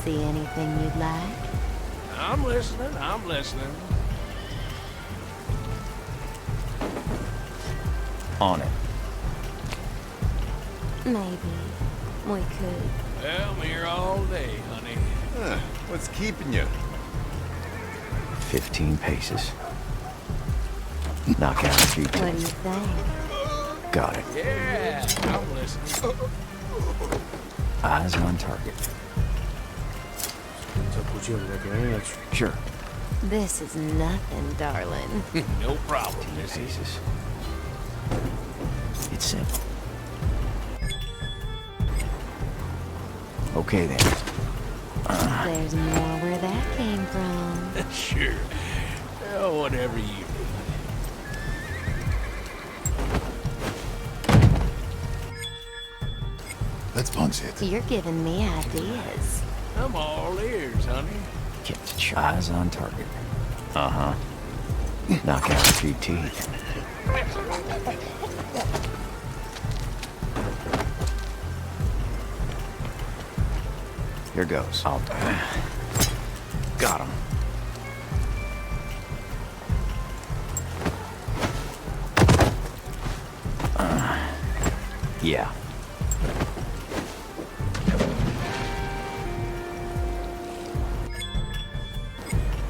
See anything you'd like? I'm listening. I'm listening. On it. Maybe. We could. Well, I'm here all day, honey. What's keeping you? 15 paces. Knock out a few What do you teeth. think? Got it. Yeah, I'm listening. Eyes on target. Zer cuchillo tendría que venir hecho. Sure. This is nothing, darling. No problem, 15 Missy. paces. It's simple. Okay then. There's more where that came from. Sure. Oh, whatever you need. Let's punch it. You're giving me ideas. I'm all ears, honey. Get the eyes on target. Uh-huh. Knock out a few teeth. Here goes. Got him. Yeah.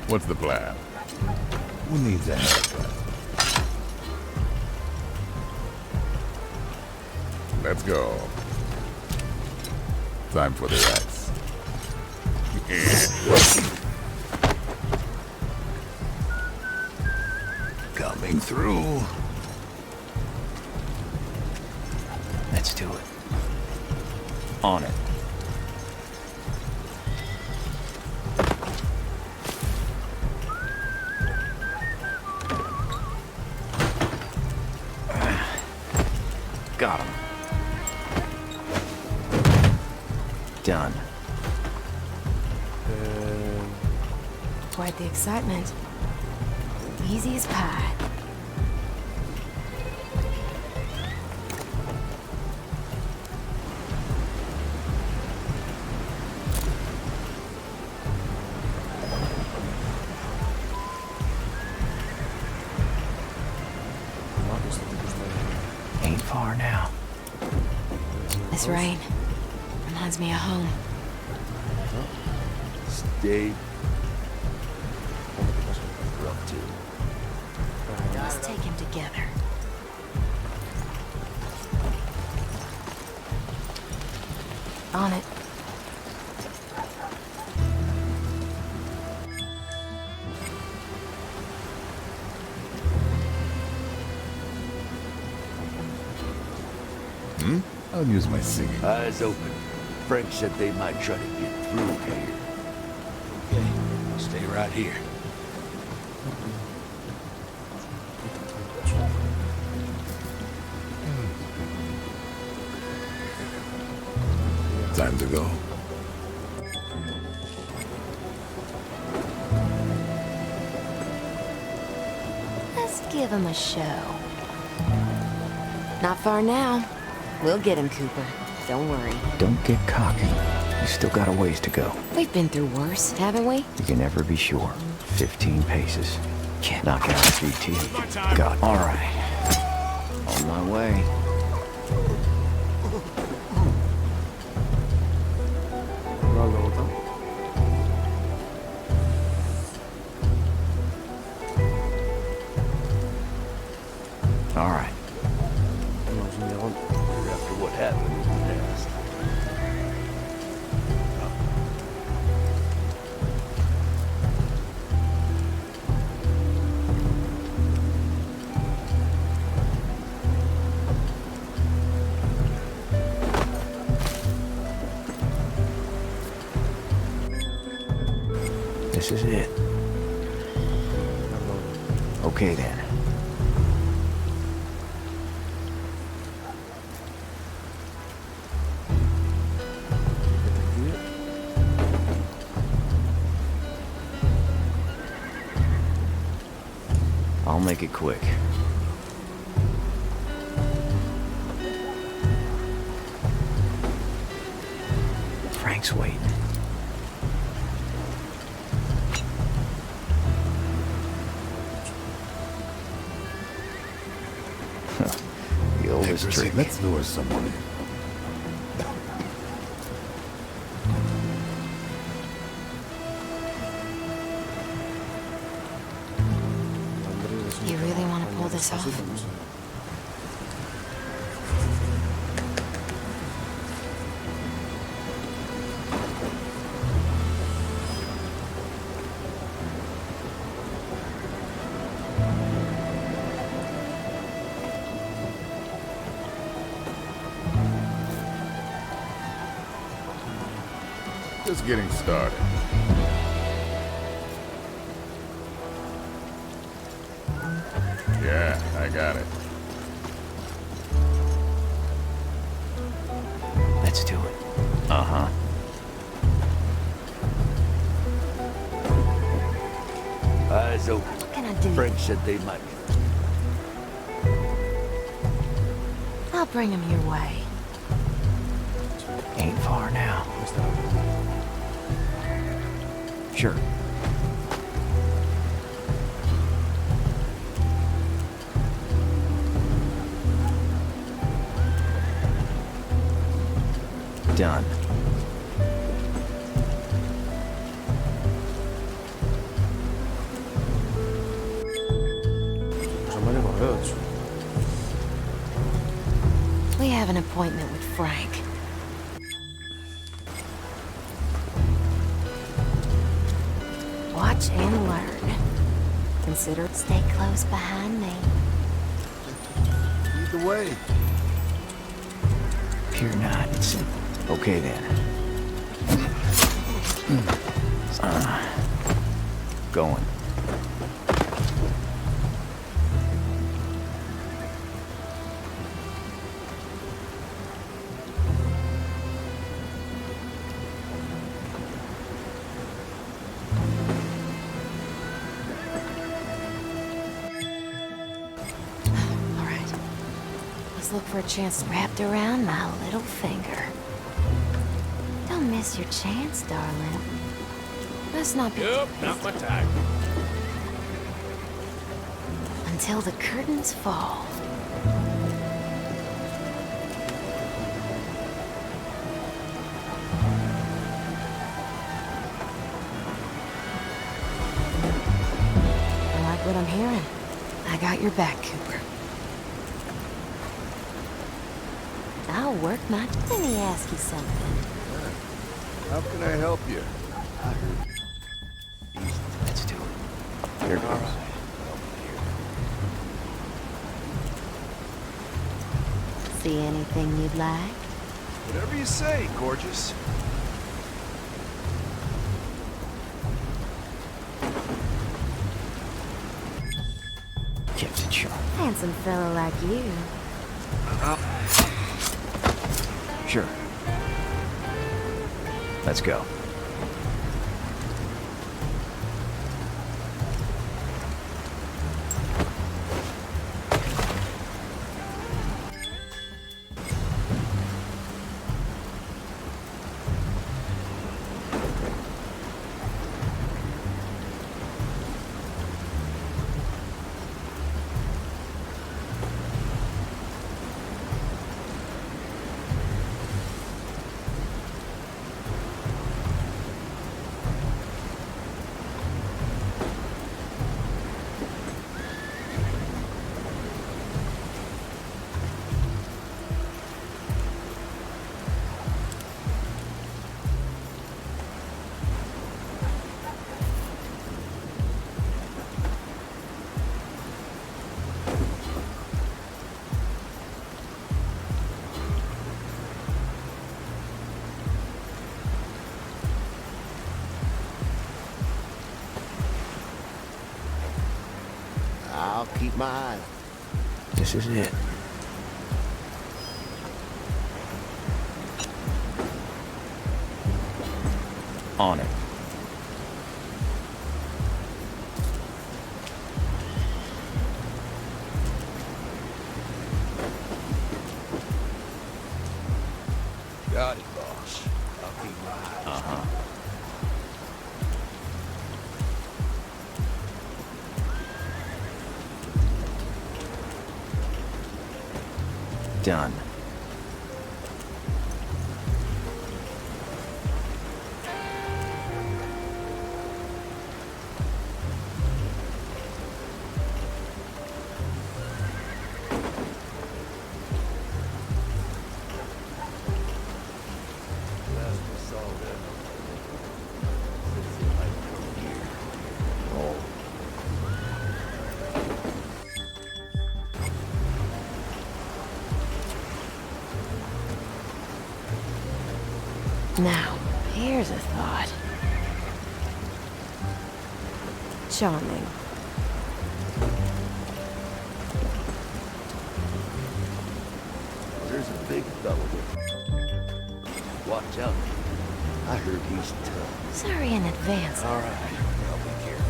What's the plan? Who needs a haircut? Let's go. Time for the rats. Coming through. Let's do it. On it. Got him. Done. Quite the excitement. Easy as pie. This rain reminds me of home. Stay. Let's take him together. On it. I'll use my singing. Eyes open. Frank said they might try to get through here. Okay, stay right here. Time to go. Let's give him a show. Not far now. We'll get him, Cooper. Don't worry. Don't get cocky. You still got a ways to go. We've been through worse, haven't we? You can never be sure. 15 paces. Can't knock out 3 teeth. Got it. All right. On my way. All right. After what happened in the past. This is it. Okay then. I'll make it quick. Frank's waiting. The oldest Percy, trick. let's lure someone in. You really want to pull this off? Just getting started. Yeah, I got it. Let's do it. Uh-huh. Eyes open. What can I do? Frank said they might. I'll bring him your way. Ain't far now. Sure. Done. We have an appointment with Frank. Watch and learn. Consider stay close behind me. Lead the way. Fear not. Okay then. Going. Look for a chance wrapped around my little finger. Don't miss your chance, darling. Let's not be... Yep, not my type. Until the curtains fall. what I'm hearing. I got your back, Cooper. I'll work my... Let me ask you something. How can I help you? I heard. Let's do it. Here goes. See anything you'd like? Whatever you say, gorgeous. Kept it sharp. Handsome fella like you. Sure. Let's go. I'll keep my eye. This is it. On it. Got it, boss. I'll keep my eye. Uh-huh. Done. Now, here's a thought. Charming. There's a big fellow with. Watch out. I heard he's tough. Sorry in advance. All right. I'll be careful.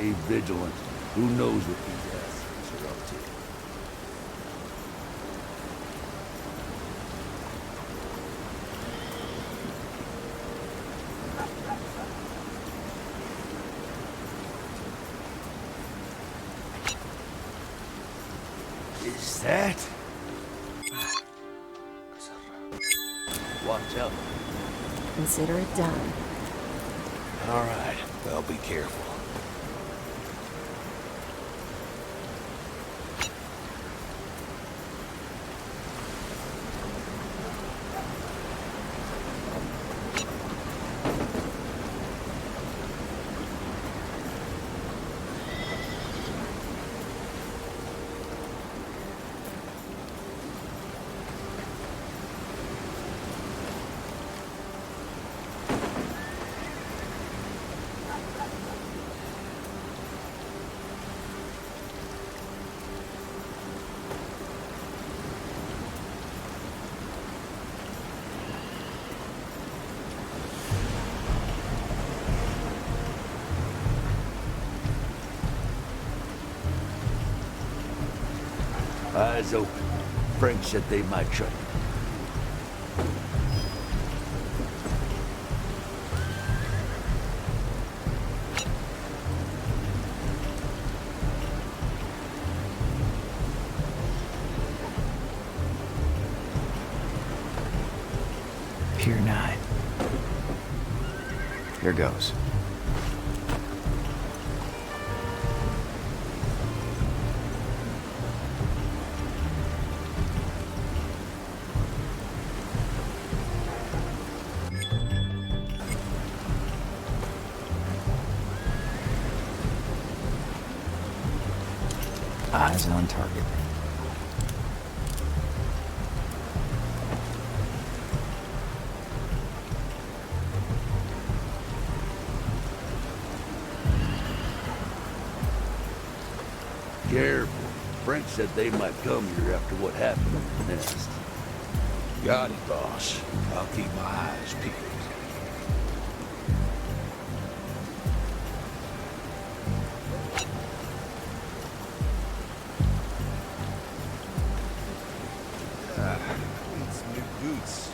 Stay vigilant. Who knows what these assholes are up to? Is that? Watch out. Consider it done. All right. Well, be careful. Eyes open. Frank said they might try. Pier 9. Here goes. Eyes on target. Careful. Frank said they might come here after what happened in the nest. Got it, boss. I'll keep my eyes peeled. Need some new boots.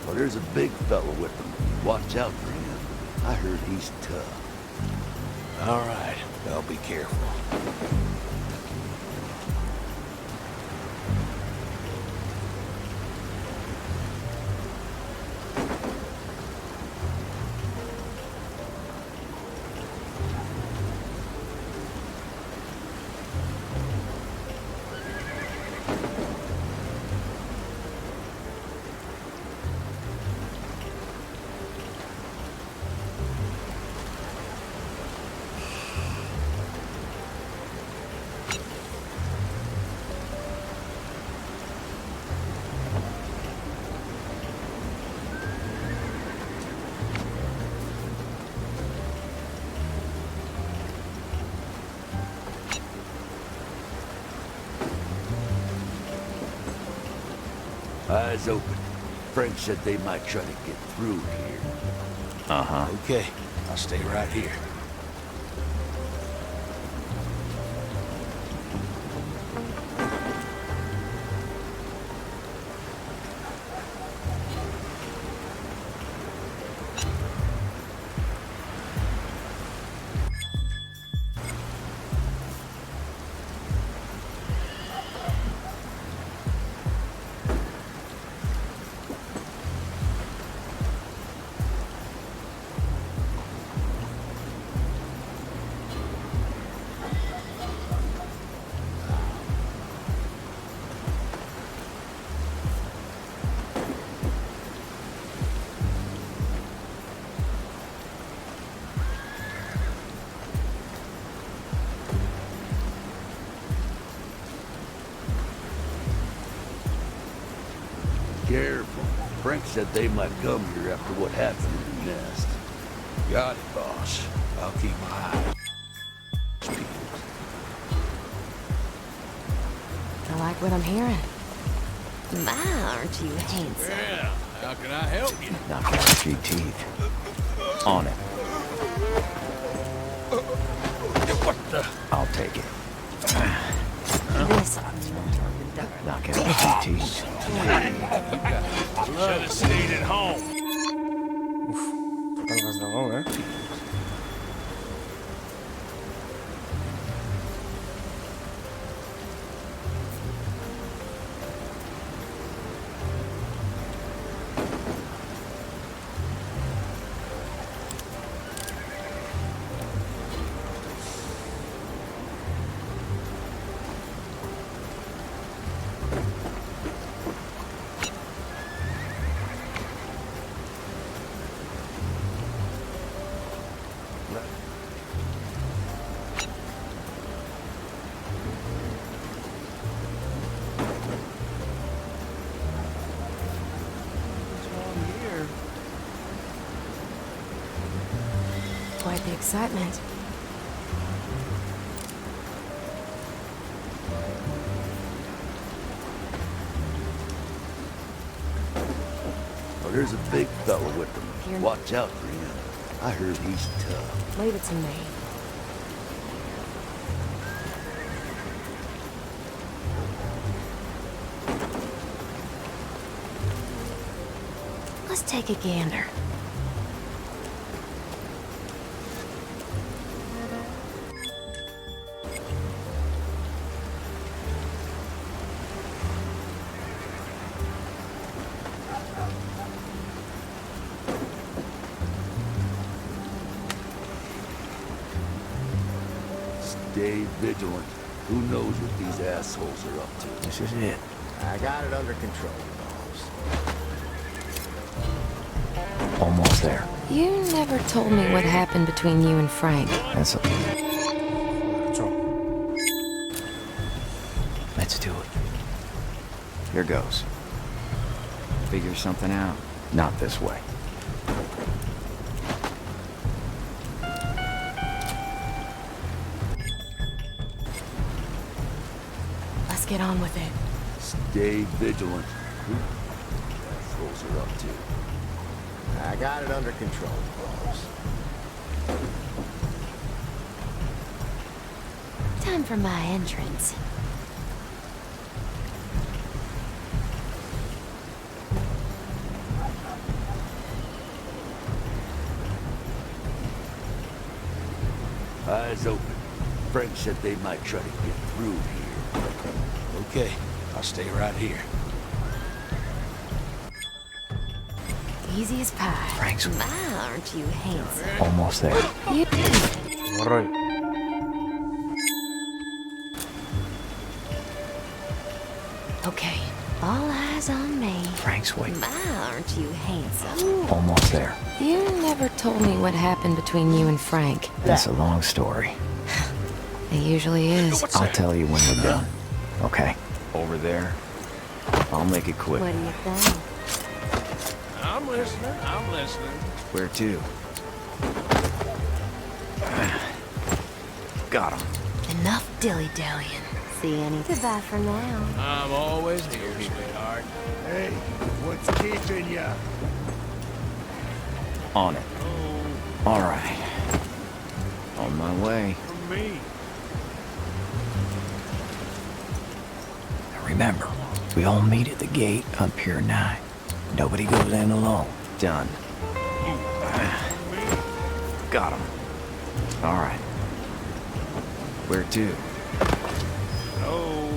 Well, there's a big fellow with them. Watch out for him. I heard he's tough. All right, I'll be careful. Eyes open. Frank said they might try to get through here. Uh-huh. Okay, I'll stay right here. Careful. Frank said they might come here after what happened in the nest. Got it, boss. I'll keep my eyes peeled. I like what I'm hearing. My, aren't you handsome? Yeah, how can I help you? Knock out a few teeth. On it. What the? I'll take it. This Knock out a few teeth. Should have stayed at home. Total gas de agua, ¿eh? with the excitement. Oh, there's a big fella with Here. them. Watch out for him. I heard he's tough. Leave it to me. Let's take a gander. Stay vigilant. Who knows what these assholes are up to? This is it. I got it under control, boss. Almost there. You never told me what happened between you and Frank. That's Let's do it. Here goes. Figure something out. Not this way. Let's get on with it. Stay vigilant. Who assholes are up to? I got it under control, boss. Time for my entrance. Eyes open. Frank said they might try to get through here. Okay, I'll stay right here. Easy as pie. Frank's- My, aren't you handsome? Almost there. You... All right. Okay, all eyes on me. Frank's waiting. My, aren't you handsome? Almost there. You never told me what happened between you and Frank. That's a long story. It usually is. I'll tell you when we're done. Okay. Over there. I'll make it quick. What do you think? I'm listening. I'm listening. Where to? Got him. Enough dilly-dallying. See anything? Goodbye for now. I'm always here, sweetheart. Hey, what's keeping ya? On it. All right. On my way. For me. Now remember, we all meet at the gate up Pier 9. Nobody goes in alone. Done. Got him. All right. Where to? Oh.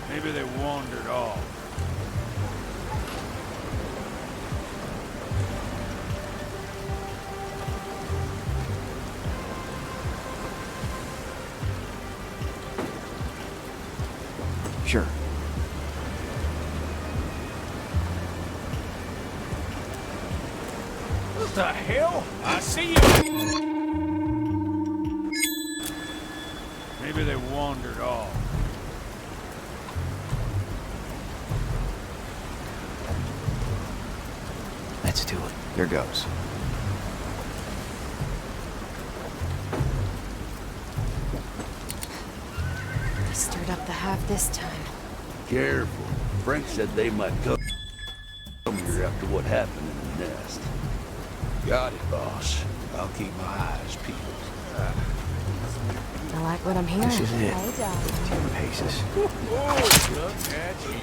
Maybe they wandered off. Sure. What the hell? I see you. Maybe they wandered off. Let's do it. Here goes. We stirred up the hive this time. Careful. Frank said they might come here after what happened in the nest. Got it, boss. I'll keep my eyes peeled. I like what I'm hearing. This is it. Hey, darling. 10 paces. Oh, look at you.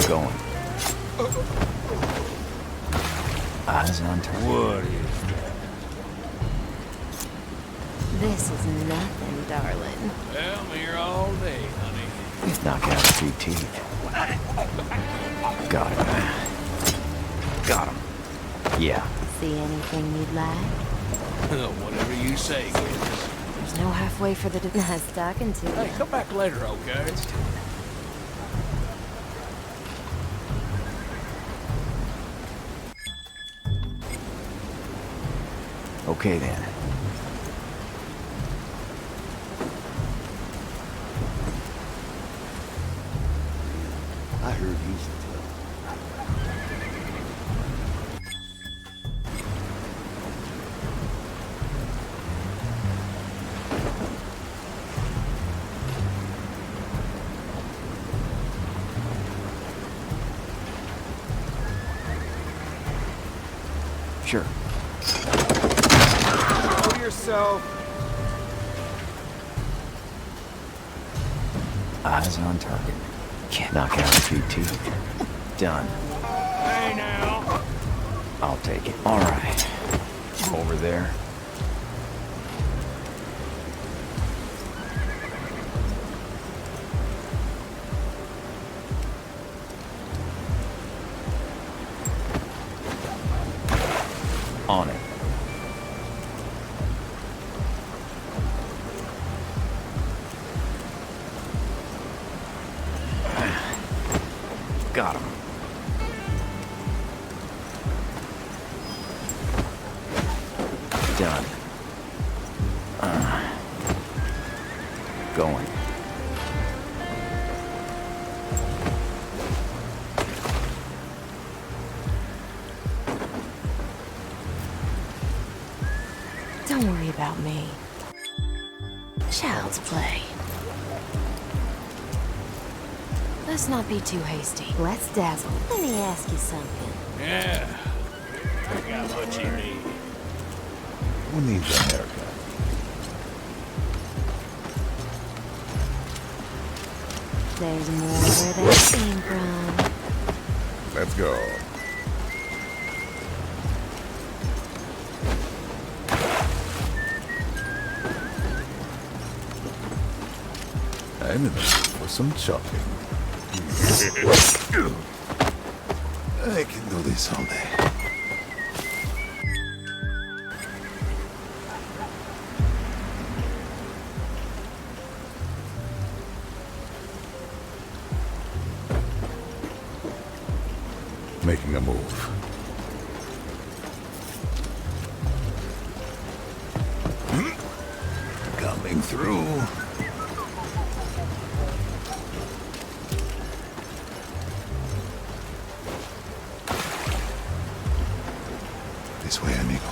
Going. Eyes on target. What is that? This is nothing, darling. Well, I'm here all day, honey. Knock out 3 teeth. Got it. Got him. Yeah. See anything you'd like? Whatever you say, kid. There's no halfway for the nice talking to you. Hey, come back later, okay? Okay then. I heard he's tough. Sure. Know yourself. Eyes on target. Can't knock out a few teeth. Done. Hey now. I'll take it. All right. Over there. On it. Got him. Done. Going. Don't worry about me. Child's play. Let's not be too hasty. Let's dazzle. Let me ask you something. Yeah. I got what you need. Who needs a haircut? There's more where that came from. Let's go. I'm in the mood for some chopping. I can do this all day. Making a move. Coming through. This way, amigo.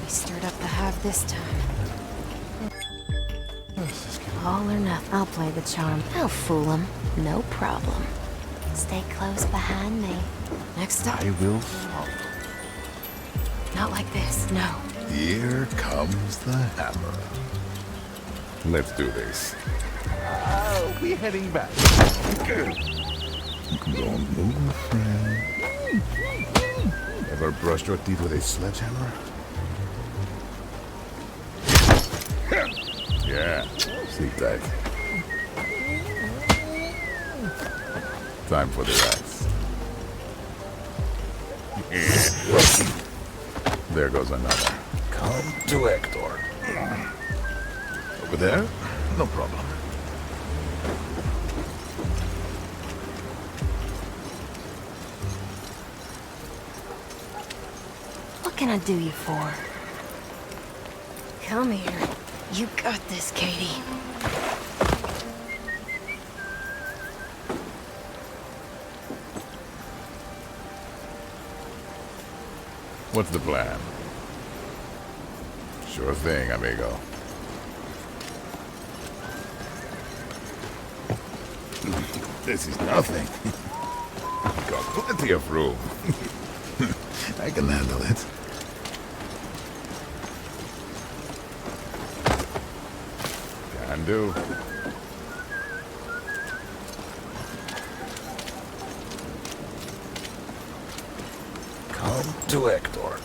We stirred up the hive this time. All or nothing. I'll play the charm. I'll fool him. No problem. Stay close behind me. Next up. I will follow. Not like this, no. Here comes the hammer. Let's do this. We're heading back. Don't move, friend. Ever brushed your teeth with a sledgehammer? Yeah, sleep tight. Time for the axe. There goes another. Come to Hector. Over there? No problem. What can I do you for? Come here. You got this, Katie. What's the plan? Sure thing, amigo. This is nothing. Got plenty of room. I can handle it. Can do. Come to Hector.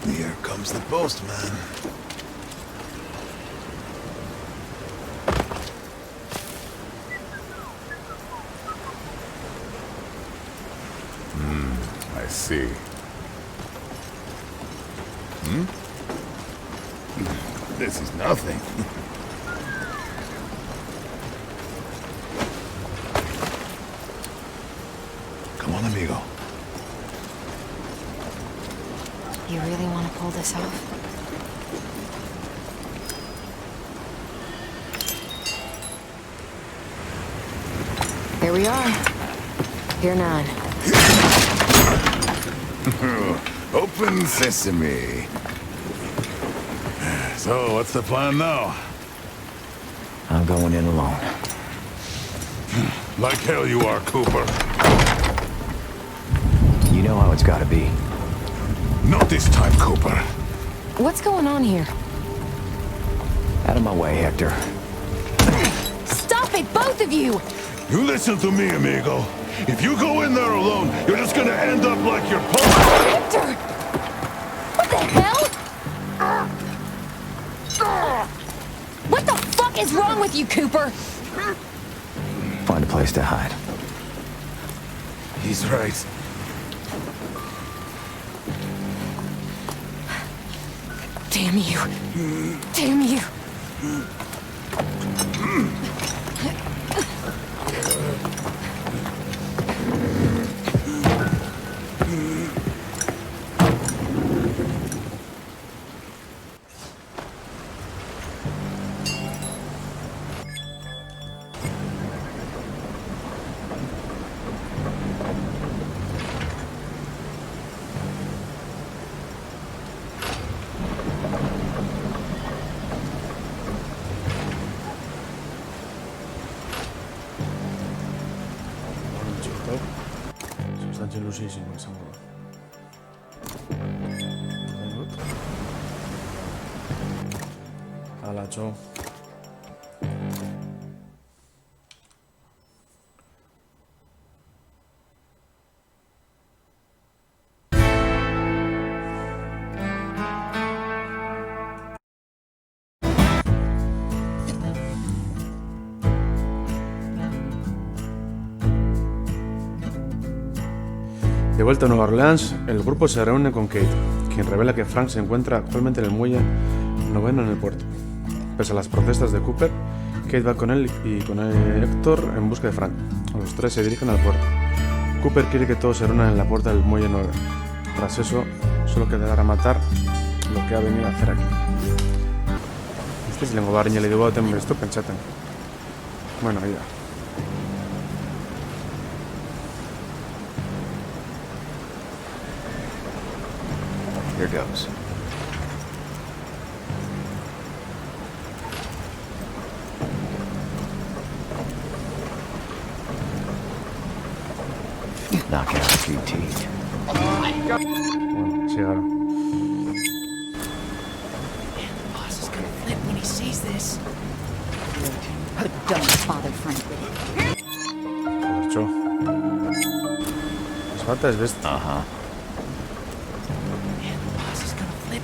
Here comes the postman. I see. This is nothing. Come on, amigo. You really want to pull this off? Here we are. Pier 9. Open sesame. So, what's the plan now? I'm going in alone. Like hell you are, Cooper. You know how it's gotta be. Not this time, Cooper. What's going on here? Out of my way, Hector. Stop it, both of you! You listen to me, amigo. If you go in there alone, you're just gonna end up like your punk. Hector! What the hell? What the fuck is wrong with you, Cooper? Find a place to hide. He's right. Damn you. Damn you. 젤루시이신 상으로 알았죠. De vuelta a Nueva Orleans, el grupo se reúne con Kate, quien revela que Frank se encuentra actualmente en el muelle 9 en el puerto. Pese a las protestas de Cooper, Kate va con él y con Héctor en busca de Frank. Los tres se dirigen al puerto. Cooper quiere que todos se reúnan en la puerta del muelle 9. Tras eso, solo quedará matar lo que ha venido a hacer aquí. Si lengo barriña le digo a temer esto, pensaten. Bueno, ya. Here goes. Knock out a few teeth. Bueno, llegaron. The boss is gonna flip when he sees this. But don't bother Frank with it. Joder, cho. Les falta es de esto. Ajá.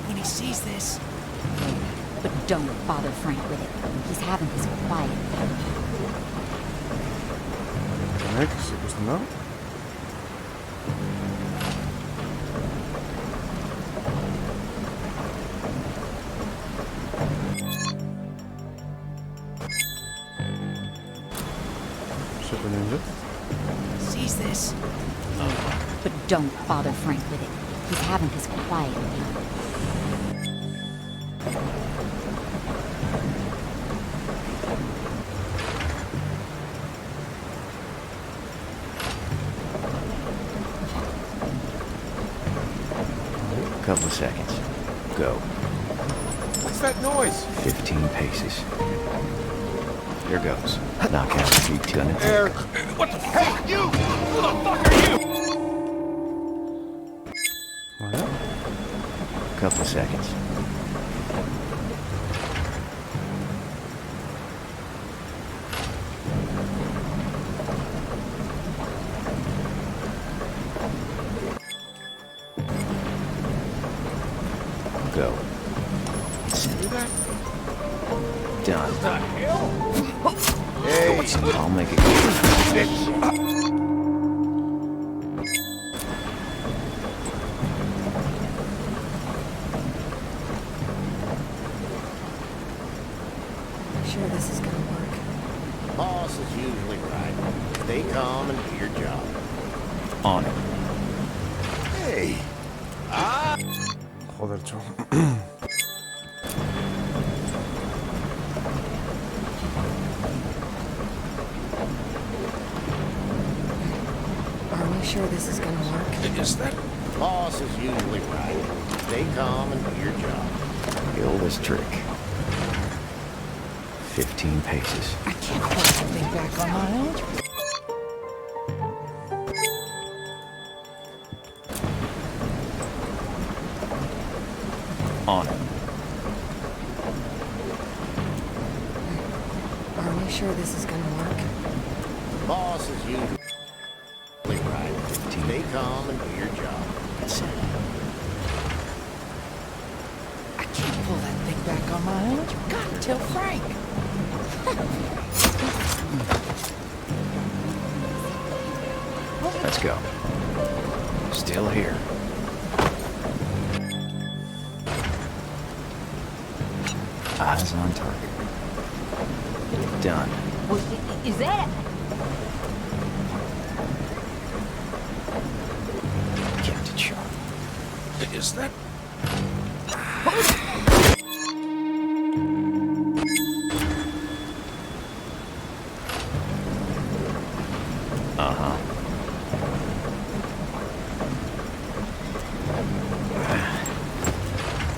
When he sees this. But don't bother Frank with it. He's having his quiet. Frank, ¿se acostumbrado? ¿Se ponen yo? Sees this. But don't bother Frank with it. He's having his quiet now. Couple of seconds. Go. What's that noise? 15 paces. Here goes. Knock out a few teeth. Air. What the? Hey, you! Who the fuck are you? Vale. Couple of seconds. Go. Done. What the hell? Hey, I'll make it good. Sure this is gonna work. Boss is usually right. Stay calm and do your job. On it. Hey. Joder, cho. Are we sure this is gonna work? Is that? Boss is usually right. Stay calm and do your job. The oldest trick. 15 paces. I can't put that thing back on my own. On it. Are we sure this is gonna work? Boss is usually right. Stay calm and do your job. That's it. I can't pull that thing back on my own. You gotta tell Frank. Let's go. Still here. Eyes on target. Done. Is that... Captain Sharp. Is that... Uh-huh.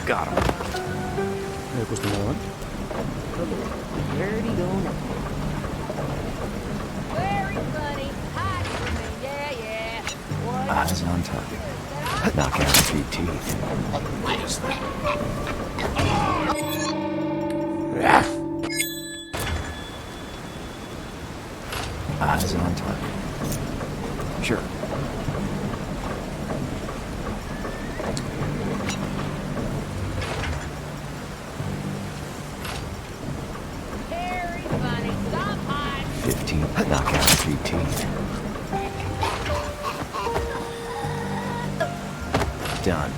Got him. Questo muovo. Where'd he go now? Very funny. Hide from me. Yeah. What? Eyes on target. Knock out a few teeth. What is that? Eyes on target. Sure. Very funny. Stop hiding. 15. Knock out a few teeth. Done.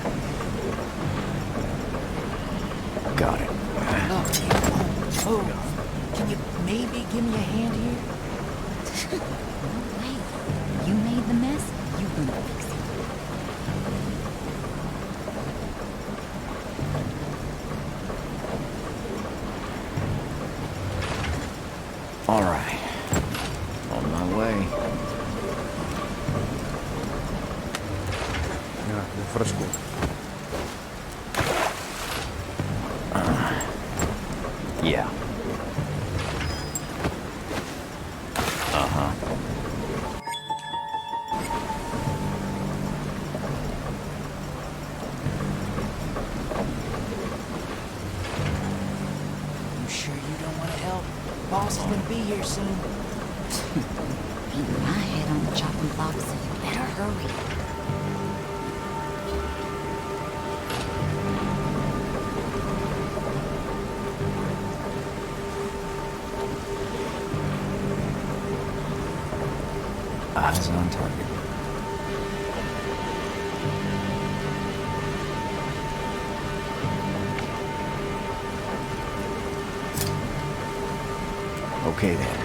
Got it. Oh, can you maybe give me a hand here? Wait. You made the mess. You gonna fix it. All right. On my way. Yeah, the fresco. Yeah. Uh-huh. You sure you don't want to help? Boss is gonna be here soon. Keep my head on the chopping block, so you better hurry. Eyes on target. Okay then.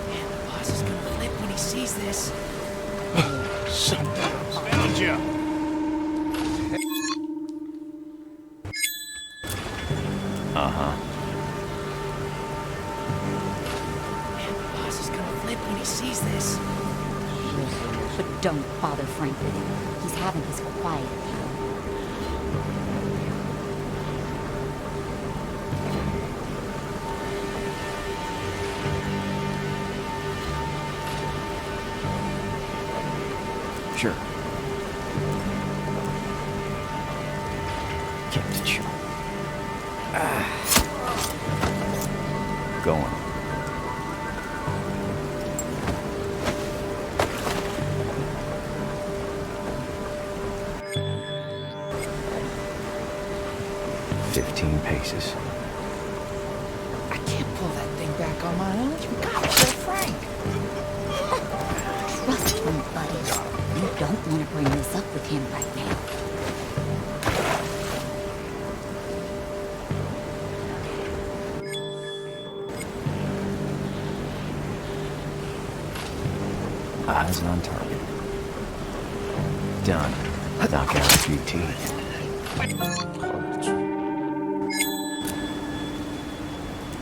Man, the boss is gonna flip when he sees this. Found you. Uh-huh. Man, the boss is gonna flip when he sees this. But don't bother Frank with it. He's having his quiet time. Sure. Captain Sharp. Going. Paces. I can't pull that thing back on my own. You gotta tell Frank. Trust him, buddy. You don't want to bring this up with him right now. Eyes on target. Done. Knock out a few teeth.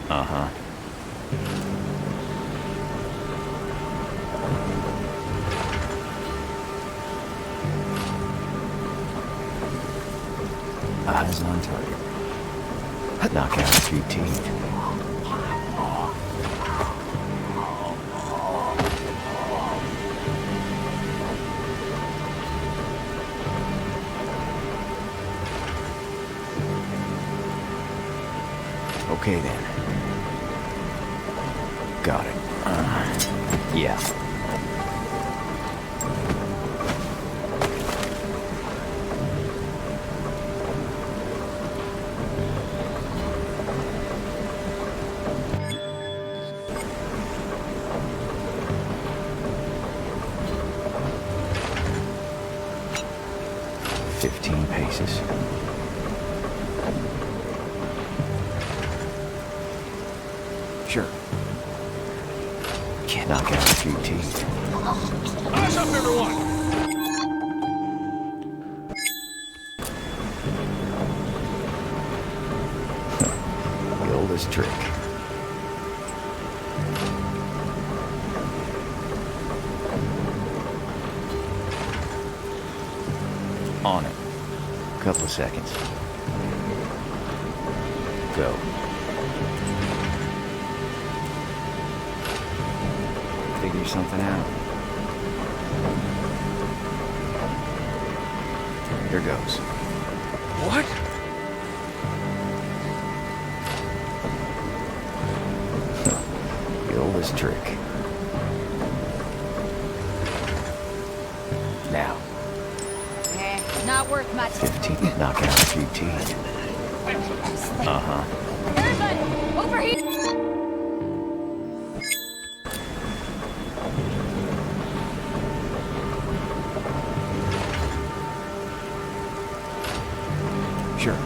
Uh-huh. Eyes on target. Knock out a few teeth. Okay then. Got it. Yeah. Paces. Sure. Can't knock out a few teeth. Eyes up, everyone! The oldest trick. On it. Couple of seconds. Go. Figure something out. Here goes. What? The oldest trick. Now. Not worth my time. 15. Knock out a few teeth. Uh-huh. Everybody, over here! Sure.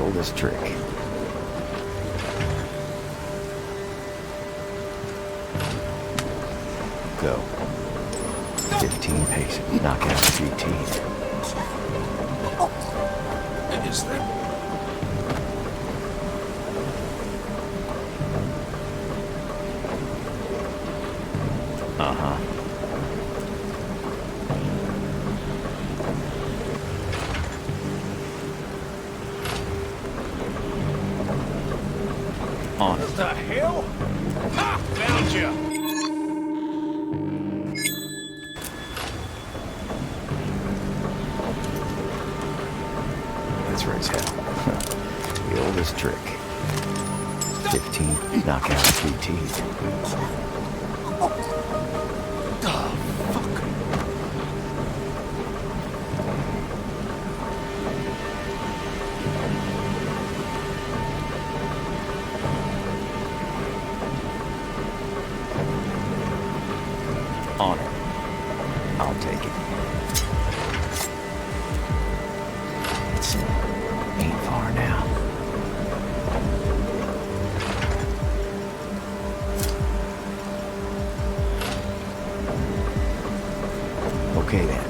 This trick. Go. 15 paces. Knock out a few teeth. Is that... Uh-huh. On it. What the hell? Ha! Found you! That's right as hell. The oldest trick. 15. Knock out a few teeth. On it. I'll take it. It's ain't far now. Okay then.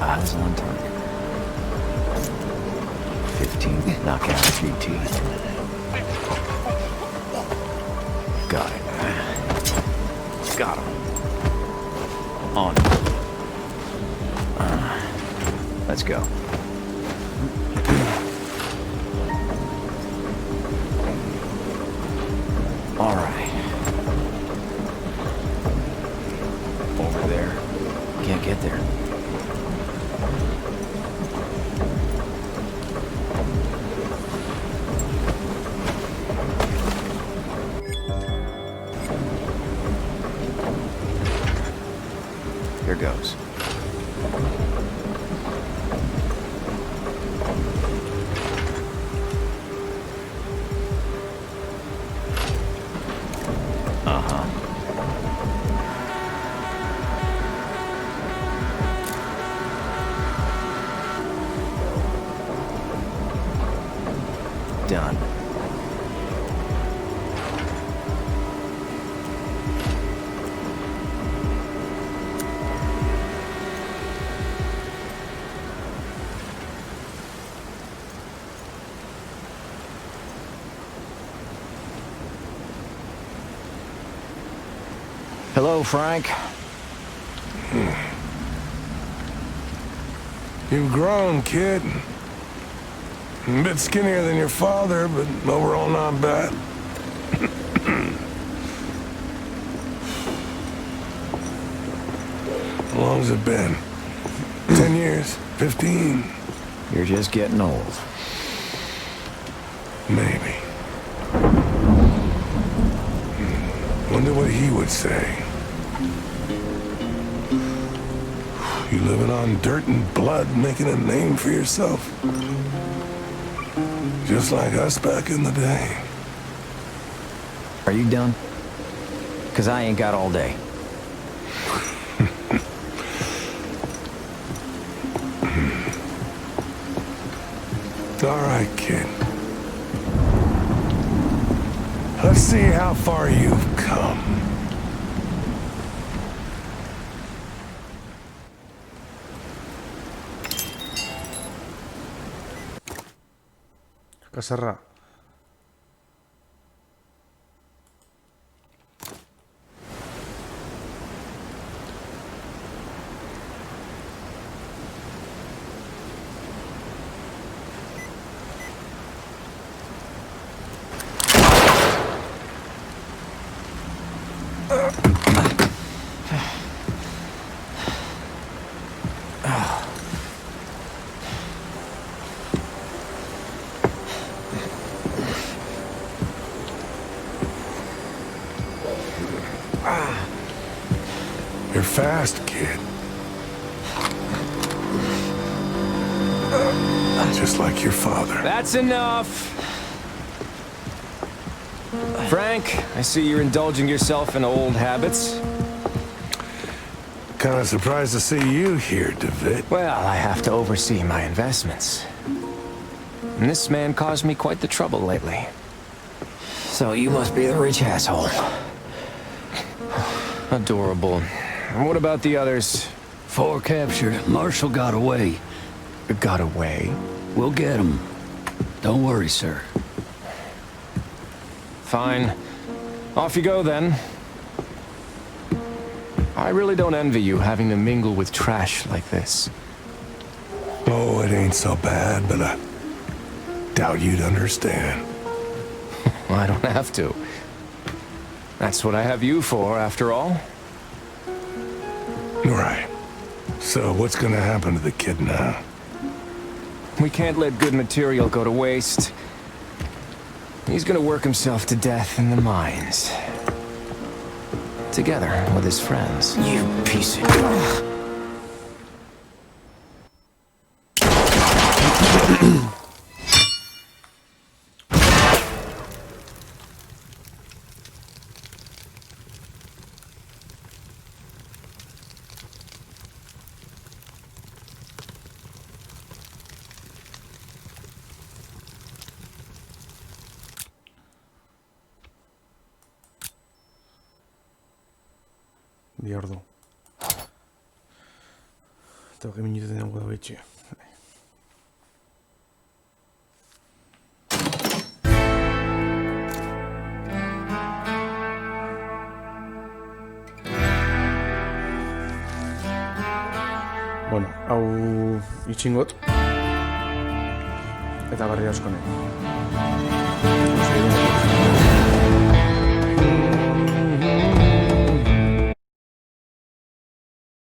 Eyes on target. 15. Knock out a few teeth. Got it. Got him. On. Let's go. All right. Over there. Can't get there. Here goes. Uh-huh. not. Hello, Frank. You've grown, kid. A bit skinnier than your father, but overall not bad. How long's it been? 10 years? 15? You're just getting old. Maybe. Wonder what he would say. You living on dirt and blood, making a name for yourself. Just like us back in the day. Are you done? 'Cause I ain't got all day. All right, kid. Let's see how far you've come. Casarra. You're fast, kid. Just like your father. That's enough! Frank, I see you're indulging yourself in old habits. Kind of surprised to see you here, DeVitt. Well, I have to oversee my investments. And this man caused me quite the trouble lately. So you must be the rich asshole. Adorable. And what about the others? 4 captured. Marshall got away. Got away? We'll get him. Don't worry, sir. Fine. Off you go, then. I really don't envy you having to mingle with trash like this. Oh, it ain't so bad, but I doubt you'd understand. I don't have to. That's what I have you for, after all. Right. So what's gonna happen to the kid now? We can't let good material go to waste. He's gonna work himself to death in the mines. Together with his friends. You piece of... Diordo. To che minuto teniamo da WC. Bueno, hau itxingot. Eta berri asko nahi.